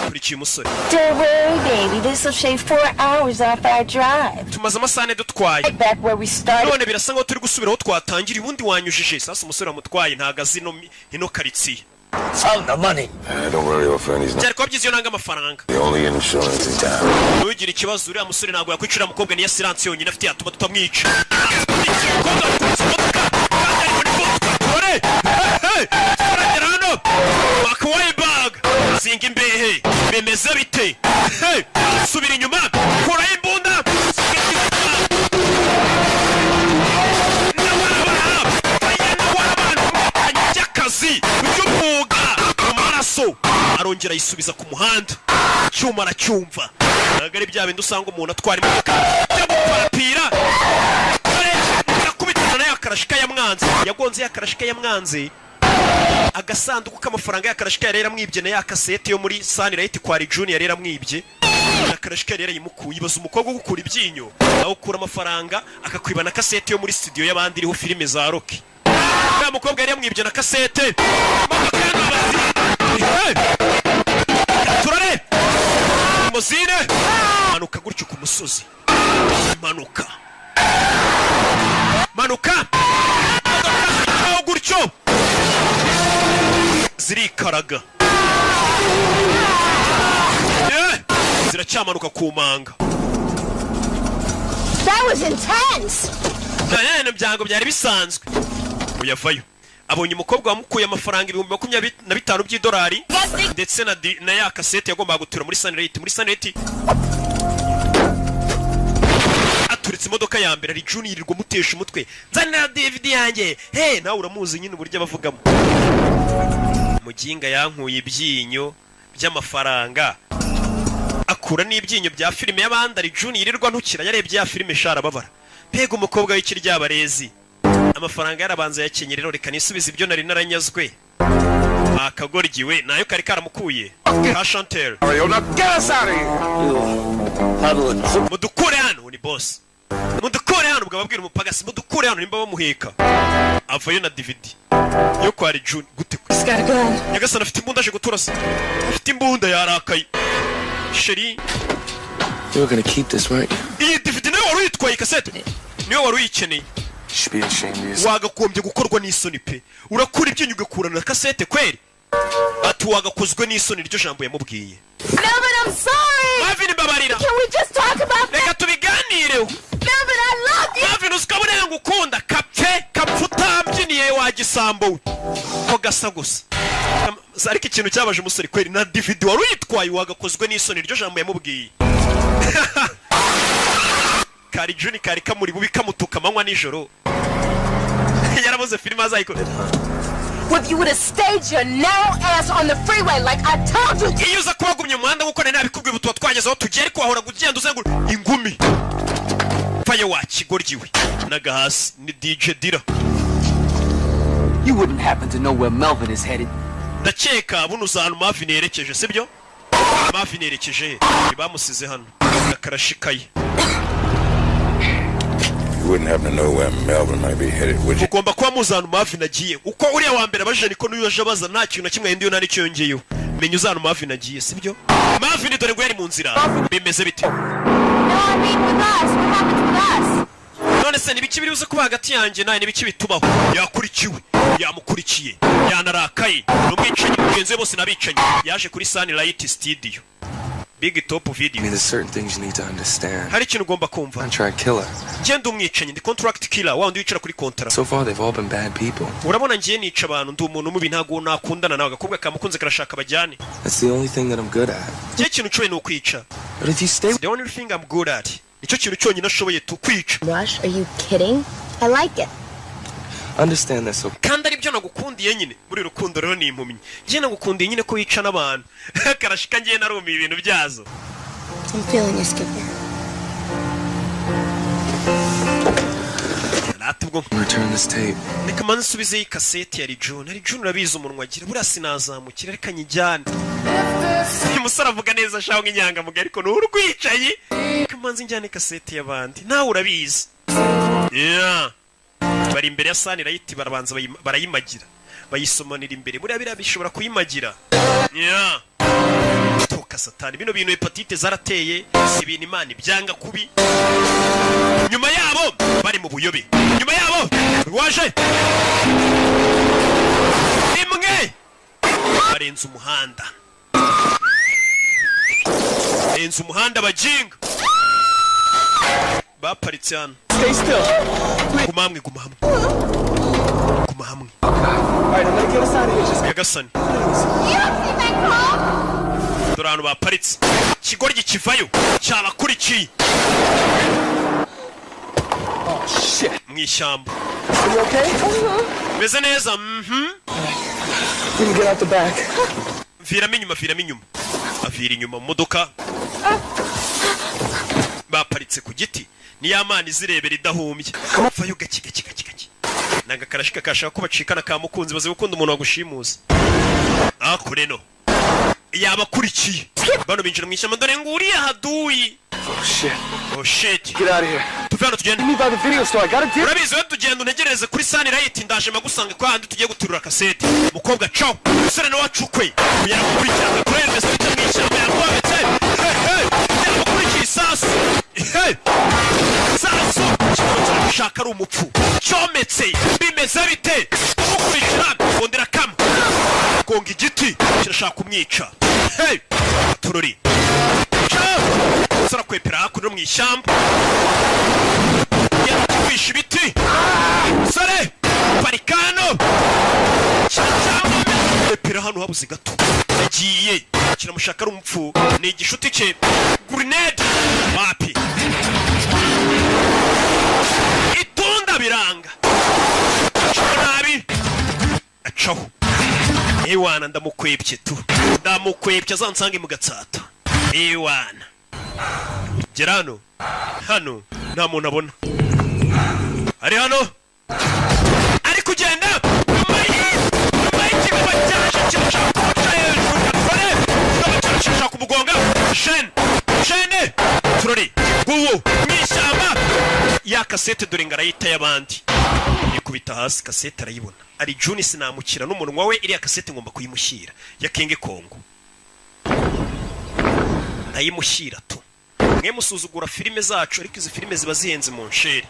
kurikiye umusore Don't worry, baby. This will shave 4 hours off our drive. tumaze amasane dutwaye Back where we started. none birasa nkaho turi gusubiraho twatangira ubundi wanyujije sasa umusore wamutwaye ntago azi ino karitsiye Found the money. Don't worry, old friend. He's not byari kuba byiza iyo nanga amafaranga the only insurance in town. ntugire ikibazo uriya musore ntabwo yakwicira umukobwa niyo siranse yonyine afite yatuma tutamwica turagera hano wakawaye bag zinga imbehe bimeze bite subira inyuma kuraho imbunda akazi by'umwuga mu maraso arongera yisubiza ku muhanda cyuma aracyumva ntabwo ari bya bindi usanga umuntu atwara imodoka byo guparapira akubitana nayo akarashika yamwanze yagonze yakarashika yamwanze agasanduku k'amafaranga yakarashika yari yaramwibye na yakasete yo muri Sunlight kwa Junior yari yaramwibye akarashika yari yimukuye ibaza umukobwa ugukura ibyinyo aho ukura amafaranga akakwiba na kasete yo muri studio y'abandi iriho filime za Rocky ya mukobwa yari yamwibye na kasete turare muzine manuka gutyo ku musozi manuka aho gutyo zirikaraga ziracyamanuka ku manga That was intense. byango byari bisanzwe uyavayo abonye umukobwa wamukuye amafaranga 25,000 by'idolari ndetse na ya kasete yagombaga gutura muri Sunlight aturitse imodoka ya mbere ari Junior yirirwa mutesha umutwe nzanira DVD yanjye nawe uramuzi nyine uburyo bavugamo muginga yankuye ibyinyo by'amafaranga akura n'ibyinyo bya filime y'abandi ari Junior yirirwa ntukira yarebye ya filime sharababara pega umukobwa w'ikiryabarezi amafaranga yarabanza yakenye rero reka nisubiza ibyo nari naranyazwe akagorgiwe nayo kari karamukuye ka Chantel mudukure hano ni boss mudukure hano ubwo babwira umupagasi mudukure hano nimba bamuheka avayo na DVD yo kwa June gute nyagasana afite imbunda aje guturasa afite imbunda yarakaye sheri You're gonna keep this, right? iyi DVD nayo wari uyitwaye kasete niyo wari uyikeneye wagakombye gukorwa n'isoni pe urakura ibyinyo ugakurana na kasete kweri ati wagakozwe n'isoni iryo jambo yamubwiye Melvin, I'm sorry. Melvin, babarira. Can we just talk about that? Reka tubiganireho. Melvin, I love you. Melvin, usikabone ngukunda kapfuta mbyiniye wa gisambo ko gasa gusa ariko ikintu cyabaje umusore kweri na DVD wari uyitwaye wagakozwe n'isoni iryo jambo yamubwiye kari Juni kari kamuri bubi kamutuka manywa nijoro yarabuze filime azayikorera If you would have stayed your narrow ass on the freeway like I told you. Iyo uza kubagumye umuhanda nkuko nari nabikubwiye butuba twagezeho tugere ko ahora kugenda uzengura ingumi faye wakigorgiwe naga hasi ni DJ Dira. You wouldn't happen to know where Melvin is headed. Ndakeka buno uzana Marvin yerekeje sibyo? Marvin yerekeje bamusize hano akarashikaye. You wouldn't happen to know where Melvin might be headed, would you? Ugomba kuba muzana Marvin agiye. Uko uriya wa mbere abaje niko n'uyu aje baza nta kintu na kimwe ndiyo nari cyongeyeyo. Menya uzana Marvin agiye sibyo? Marvin dore ngo yari mu nzira. Bimeze bite? No, I mean with us. What happens with us? none se nibiki biri buze kuba hagati yanjye nawe nibiki bitubaho yakurikiwe yamukurikiye yanarakaye n'umwicanyi mugenzi we bose nabicanye yaje kuri Sunlight Studio Big Top Video. I mean, there's certain things you need to understand. Hari ikintu ugomba kumva. Contract killer. Ngende umwicanyi ndi contract killer wa ndi wicara kuri kontra. So far they've all been bad people. Urabona ngiye nica abantu ndi umuntu mubi ntago nakundana nawe gakobwa kamukunze karashaka bajyane. That's the only thing that I'm good at. Ngiye ikintu cyo ni ukwica. But if you stay the only thing I'm good at. Icyo kintu cyonyine ashoboye tukwica. Rush, are you kidding? I like it. Understand this. Kandi ari byo nagukundiye nyine muri rukundo rero ni impumyi. Ngiye nagukundiye nyine ko wica n'abantu. Karashika ngiye narumi ibintu byazo. I'm feeling you, Skipper. Return this tape. Reka manze nsubize iyi kaseti ya Rijun. Rijun urabizi umunwa agira buriya sinazamukira reka nyijyane. Umusore avuga neza shaho nk'inyanga muga ariko n'urwicaye. Reka manze njyane kaseti y'abandi. Nawe urabizi. Yeah. Bari imbere ya Sunlight barabanza barayimagira. Bayisomanira imbere. Buriya biriya bishobora kuyimagira. Yeah. Toka satani bino bintu hepatite zarateye ibintu Imana ibyanga kubi. Nyuma yabo bari mu buyobe. Nyuma yabo waje. Imwe barenze umuhanda. Barenze umuhanda bajinga. Baparitse hano. Stay still. Guma hamwe guma hamwe. Guma hamwe. Alright, I'm gonna get us out of here. Just Yagasani. Durano baparitse. Kigoryi kivayo cyabakurikiye. Oh shit. Mwishyamba. Are you okay? Meze neza. We can get out the back. Viramo inyuma. Avira inyuma mu modoka. Baparitse ku giti. Ni yamana izirebera idahumbye. Vayo gaki. Nanga karashika kashaka ko bacikana kamukunzi baze gukunda umuntu wagushimuza. Akureno. Yabakurikiye. Bano binjira mu ishyamba dore nguriya haduyi. Oh shit. Get out of here. Tuvana tugenda. Meet by the video store. I got a deal. Urabizi we tugenda unegereze kuri Sunlight ndaje magusanga kwa handi tugiye guturura kaseti. Mukobwa ciao. Usore no wacukwe. Kugera gukurikirana kuri Ernest mu ishyamba yakwabetse. Hey. Yabakurikiye sasu. Hey. Sasu. Shaka ari umupfu. Cyometse. Bimeze bite? Ukurikira bondera kam. Gonga igiti kirashaka kumwica. Hey. Tururi. Sara kwepera hakuno mu ishyamba. Yakwisha ibiti. Sare. Parikano. Cyangwa kwepera hano habuze gato. Yagiye. Kiramushaka ari umupfu. Ni igishuti cye. Grenade. Mapi. Itunda biranga. Nabi. Acaho. Ewana ndamukwebye tu. Ndamukwebye azansange mu gatsata. Ewana. Gerano. Hano nta muntu abona. Ari hano. Ari kugenda. Shene. Turori. Guwo. Mwishyamba. Ya kasete dore ngarayita y'abandi. Ikubita hasi kasete arayibona. Ari Juni sinamukira n'umunwa we iriya kasete ngomba kuyimushyira. Ya Kenge Kongo. Ayimushyira tu. Mwe musuzugura filime zacu ariko izi filime ziba zihenze mu nsheri.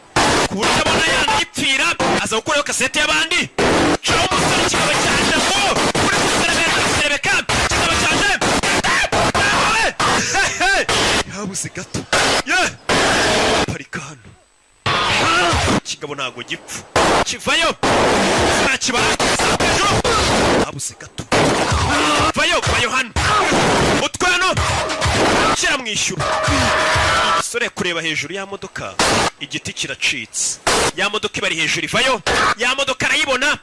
Kuburyo abona yandipfira aza gukora kasete y'abandi. Cyo umusore kikaba cyaje ngo kuri kuserebeka kikaba cyaje. Habuze gato. Ye. Parikano. Kigabo ntago gipfu. Kivayo. Nakibara. Habuze gato. Vayo hano. Mutwano. Kira mwishyura. Sore kureba hejuru ya modoka. Igiti kiracitse. Ya modoka ibari hejuru vayo. Ya modoka arayibona.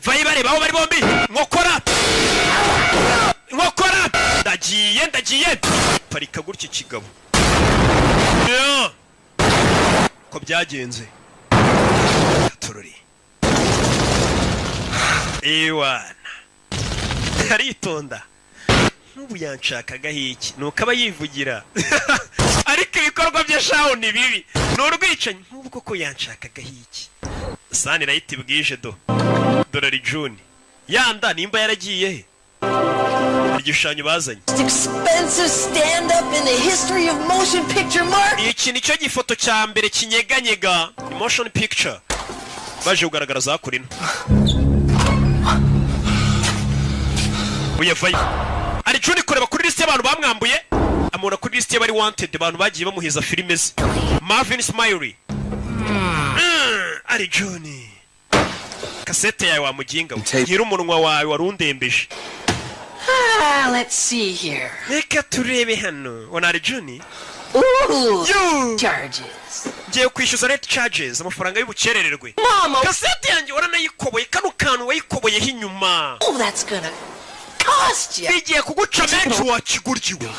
Vayo bareba aho bari bombi. Nkokora. Ndagiye. Parika gutya kigabo. Yeah. Ko byagenze. Tururi. Ewana. Aritonda. Nubu yanshakaga hiki. Nuko aba yivugira. Ariko ibikorwa bya shaho ni bibi. N'urwicanyi nubwo ko yanshakaga hiki. Sunlight bwije do. Dolari June. Yanda nimba yaragiye he? igishushanyo bazanye expensive stand up in the history of motion picture mark. Iki nicyo gifoto cya mbere kinyeganyega motion picture baje kugaragaraza hakurino uyavayo ari Juni kureba kuri list y'abantu bamwambuye amura kuri list y'abari wanted abantu bagiye bamuhiza filime ze Marvin Smiley ari Juni kasete yawe wamuginga gira umunwa wawe warundembeje Let's see here. Reka turebe hano wana ari Juni Charges. Ngiye kwishyuza late charges amafaranga y'ubukerererwe Mama kasete yanjye waranayikoboye kano kantu wayikoboyeho inyuma that's gonna cost you. Bigiye kuguca menshi wakiguryiwe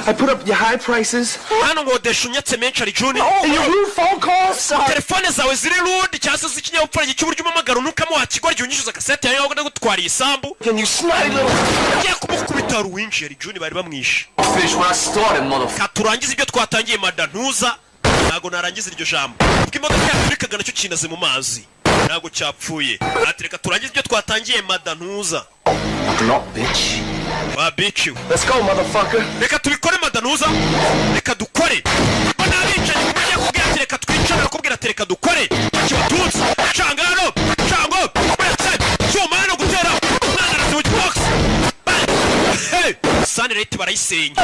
I put up your high prices. Hano ngodesha unyatse menshi ari Juni And your rude phone calls. telefone zawe ziri rude cyangwa se z'ikinyabupfura cy'uburyo umamagara nukamo wakigoryi unyishyuza kasete yawe ngo ndagutwariye isambu Can you snotty little ngiye kumukubita ruwinshi ari Juni bari bamwishe Finish what I started, motherfucker. Katurangiza ibyo twatangiye madantuza ntago narangiza iryo jambo kuko imodoka yaturikaga nacyo kinaze mu mazi ntago cyapfuye atereka turangiza ibyo twatangiye madantuza Not bitch. Wa bitch. Let's go, motherfucker. Reka tubikore madantuza reka dukore bana bicaye kumenya kubwira ati reka twicare nakubwira ati reka dukore kibatunze cangano cango uretse cyumano gutera mwana na switch box hey sanirete barayisenya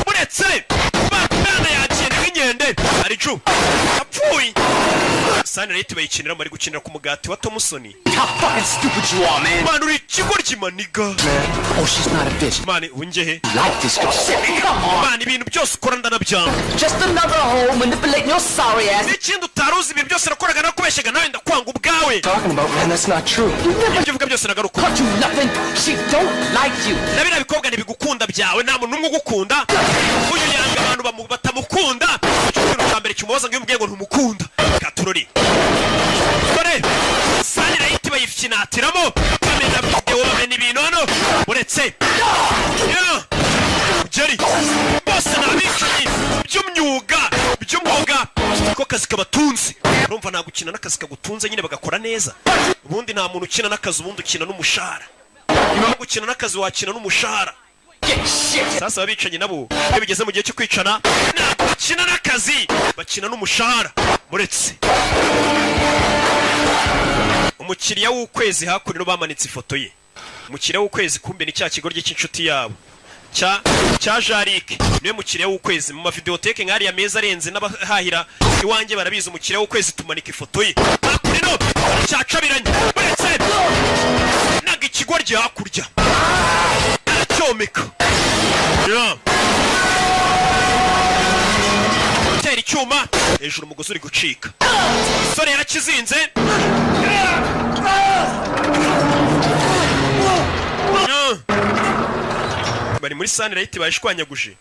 uretse bana yagiye n'inyende ari Ju apfuye sanirete bayikinira bari gukinira ku mugati wa Thompson How fucking stupid you are, man. Man uri kigoryi maniga Oh, she's not a bitch. Man unjehe Like this girl. Come on. Man ibintu byose ukora ndanabyanga Just another hoe manipulating your sorry ass. Ikindi utaruzi ibintu byose nakoraga nakubeshyaga nawe ndakwanga ubwawe Talking about, man, that's not true. ibyo uvuga byose nagaruka Cut you nothing. She don't like you. nabira bikobwa ntibigukunda byawe nta muntu umwe ugukunda uyu yanga abantu batamukunda cyumviro cya mbere kimubaza ngo yumubwiye ngo ntumukunda katurori dore sanira yiti bayifinatiramo bamena video bamena ibintu hano uretse Jerry bose nabicanyi by'umwuga ko kazi kabatunze urumva nta gukina n'akazi kagutunze nyine bagakora neza ubundi nta muntu ukina n'akazi ubundi ukina n'umushahara niba gukina n'akazi wakina n'umushahara sasa abicanyi nabo iyo bigeze mu gihe cyo kwicana ntabwo bakina n'akazi bakina n'umushahara muretse umukiriya w'ukwezi hakurino bamanitse ifoto ye umukiriya w'ukwezi kumbe ni cya kigoryi cy'inshuti yabo cya Jarike niwe mukiriya w'ukwezi mu mavideoteke nk'ariya meza arenze n'abahahira iwanjye barabizi umukiriya w'ukwezi tumanika ifoto ye hakurino baracyacabiranye muretse naga ikigoryi hakurya aracyomeka tera icyuma hejuru umugozi uri gucika sore yarakizinze bari muri Sunlight bayishwanyaguje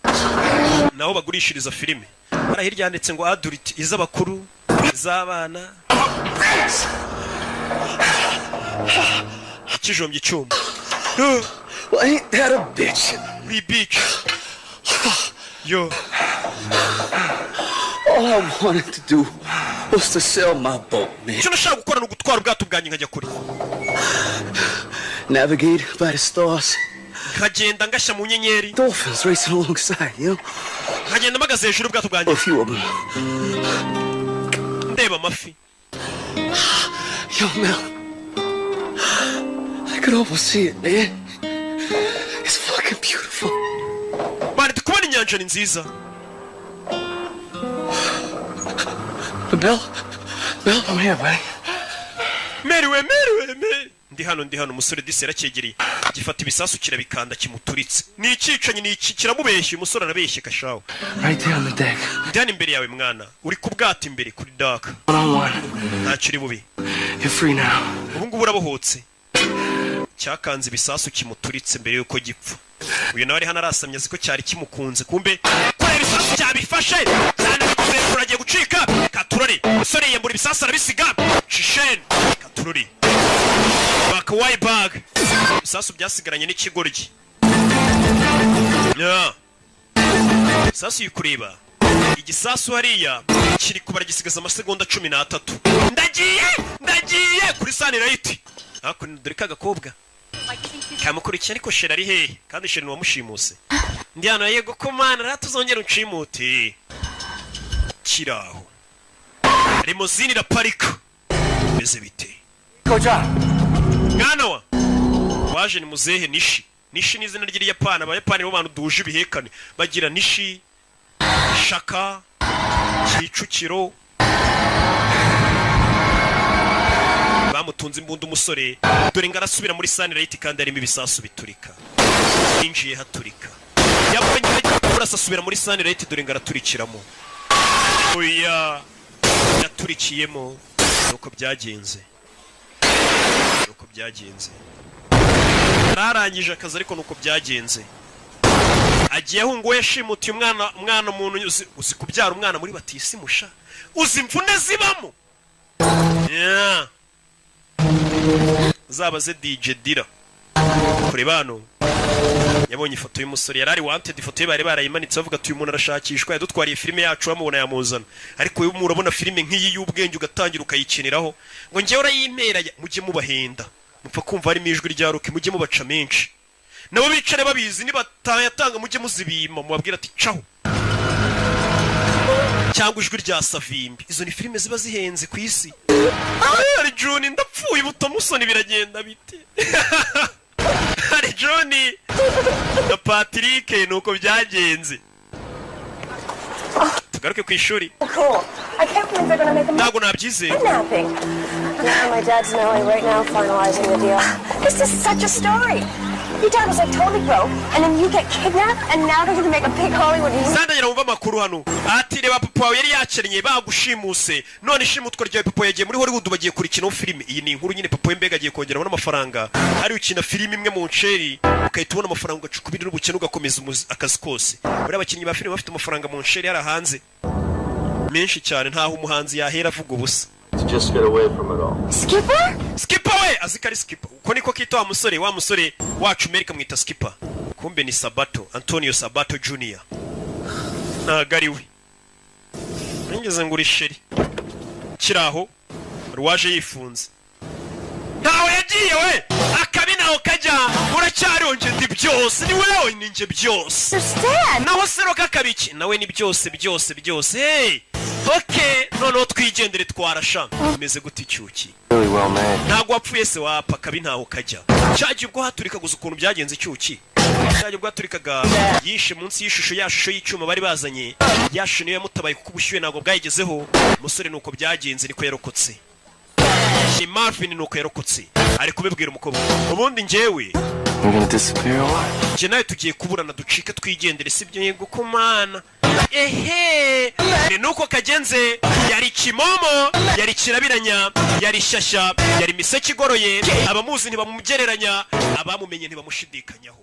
naho bagurishiriza filime bara hirya yanditse ngo adult iz'abakuru iz'abana kijombye icyuma Well, ain't that a bitch? We bitch. Yo. All I wanted to do was to sell my boat, man. Icyo nashaka gukora ni ugutwara ubwato bwanjye nkajya kure. Navigate by the stars. Nkagenda ngashya mu nyenyeri. Dolphins racing alongside, you know? Nkagenda mpagaze hejuru ubwato bwanjye. A few of them. Ndeba amafi. Yo, Mel. I could almost see it, man. It's fucking beautiful. Bari tukubona inyanja ni nziza. Mel, I'm here, buddy. Meriwe. Ndi hano umusore disi yarakyegereye. Gifata ibisasu kirabikanda kimuturitse. Ni icicanye ni iki kiramubeshye umusore arabeshye kashaho. Right there on the deck. Ndani imbere yawe mwana. Uri ku bwato imbere kuri dock. One-on-one. Ntacyo uri bubi. You're free now. Ubu ngubu urabohotse. Cyakanze ibisasu kimuturitse mbere yuko gipfa. Uyu nawe ari hano arasamye ziko cyari kimukunze kumbe kora ibisasu cyabifashe cyane bikuze agiye gucika katurori umusore yembura ibisasu arabisiga shishen katurori bakawayi bag ibisasu byasigaranye n'ikigoryi ibisasu yikureba igisasu hariya kiri kubara gisigaza amasegonda 13 ndagiye kuri Sunlight hakuno dore kagakobwa kamukurikiye ariko sheri ari hehe kandi sheri ni wamushimuse ndi hano yego ko mana ratuzongera uncimute kiraho limozini iraparika beze bite mwana wa waje ni muzehe Nishi Nishi ni izina ry'Iyapani abayapani bo bantu duje ibihekane bagira Nishi Shaka Kicukiro bamutunze imbunda umusore dore ngarasubira muri Sunlight kandi arimo ibisasu biturika injiye haturika yapanye kurasa asubira muri Sunlight dore ngaraturikiramo oya yaturikiyemo nuko byagenze ararangije akazi ariko nuko byagenze agiye ahungu yashimutiye umwana umuntu uzi kubyara umwana muri batisi musha uzi imvune zibamo zabaze DJ Dira kuri bano yabonye ifoto y'umusore yarari wanted ifoto ye bari barayimanitse bavuga ati uyu muntu arashakishwa yadutwariye filime yacu bamubona yamuzana ariko uyu murabona filime nk'iyi y'ubwenge ugatangira ukayikiniraho ngo ngewe urayimera mujye mubahenda mupfa kumva harimo ijwi rya Rock mujye mubaca menshi nabo bicare babizi nibatayatanga mujye muzibima mubabwira ati caho cyangwa ijwi rya Savimbi izo ni filime ziba zihenze ku isi ari June ndapfuye butamusoni biragenda bite ari June na Patrick nuko byagenze tugaruke ku ishuri ntabwo nabyizeye My dad's in LA right now finalizing the deal. This is such a story. Your dad was like totally broke, and then you get kidnapped, and now they're gonna make a big Hollywood movie. Sandanyira umva makuru hano. Ati reba papa wawe yari yakenye bagushimuse. None ishimutwa rya papa yagiye muri Hollywood bagiye kurikina filime. Iyi ni inkuru nyine papa Mbega agiye kongera amafaranga. Ari ukina filime imwe mu nsheri, ukahita ubona amafaranga ugacukubira n'ubukene ugakomeza akazi kose. Bari abakinnyi ba filime bafite amafaranga mu nsheri yarahanze. Menshi cyane ntaho umuhanzi yahera avuga ubusa. Just get away from it all. Skipper? Skipper we azikari Skipper. Uko niko kita wa musore wacu America mwita Skipper. Kumbe ni Sabato, Antonio Sabato Jr. Nagari we. Ngeze nguri sheri. Kiraho ruwaje yifunze. Ntawe yagiye we. Akabinaho kajya uracyari ndi byose ni wewe ninje byose. Naho sero kakabiki nawe ni byose. Hey. Okay, noneho twigendere twarasha umeze gute icyuki ntago wapfuye se wapa kabi ntaho kajya cyaje ubwo haturika guza ukuntu byagenze icyuki cyaje ubwo haturikaga yishe munsi y'ishusho yashusho y'icyuma bari bazanye yashusho niyo yamutabaye kuko ubushyuye ntago bwayigezeho umusore nuko byagenze niko yarokotse ni Marvin nuko yarokotse ari kubibwira umukobwa ubundi njyewe nje nawe tugiye kuburana ducike twigendere sibyo yego ko mana ehe ni nuko kagenze yari kimomo yari kirabiranya yari shasha yari miseke igoroye abamuzi ntibamumugereranya abamumenye ntibamushidikanyaho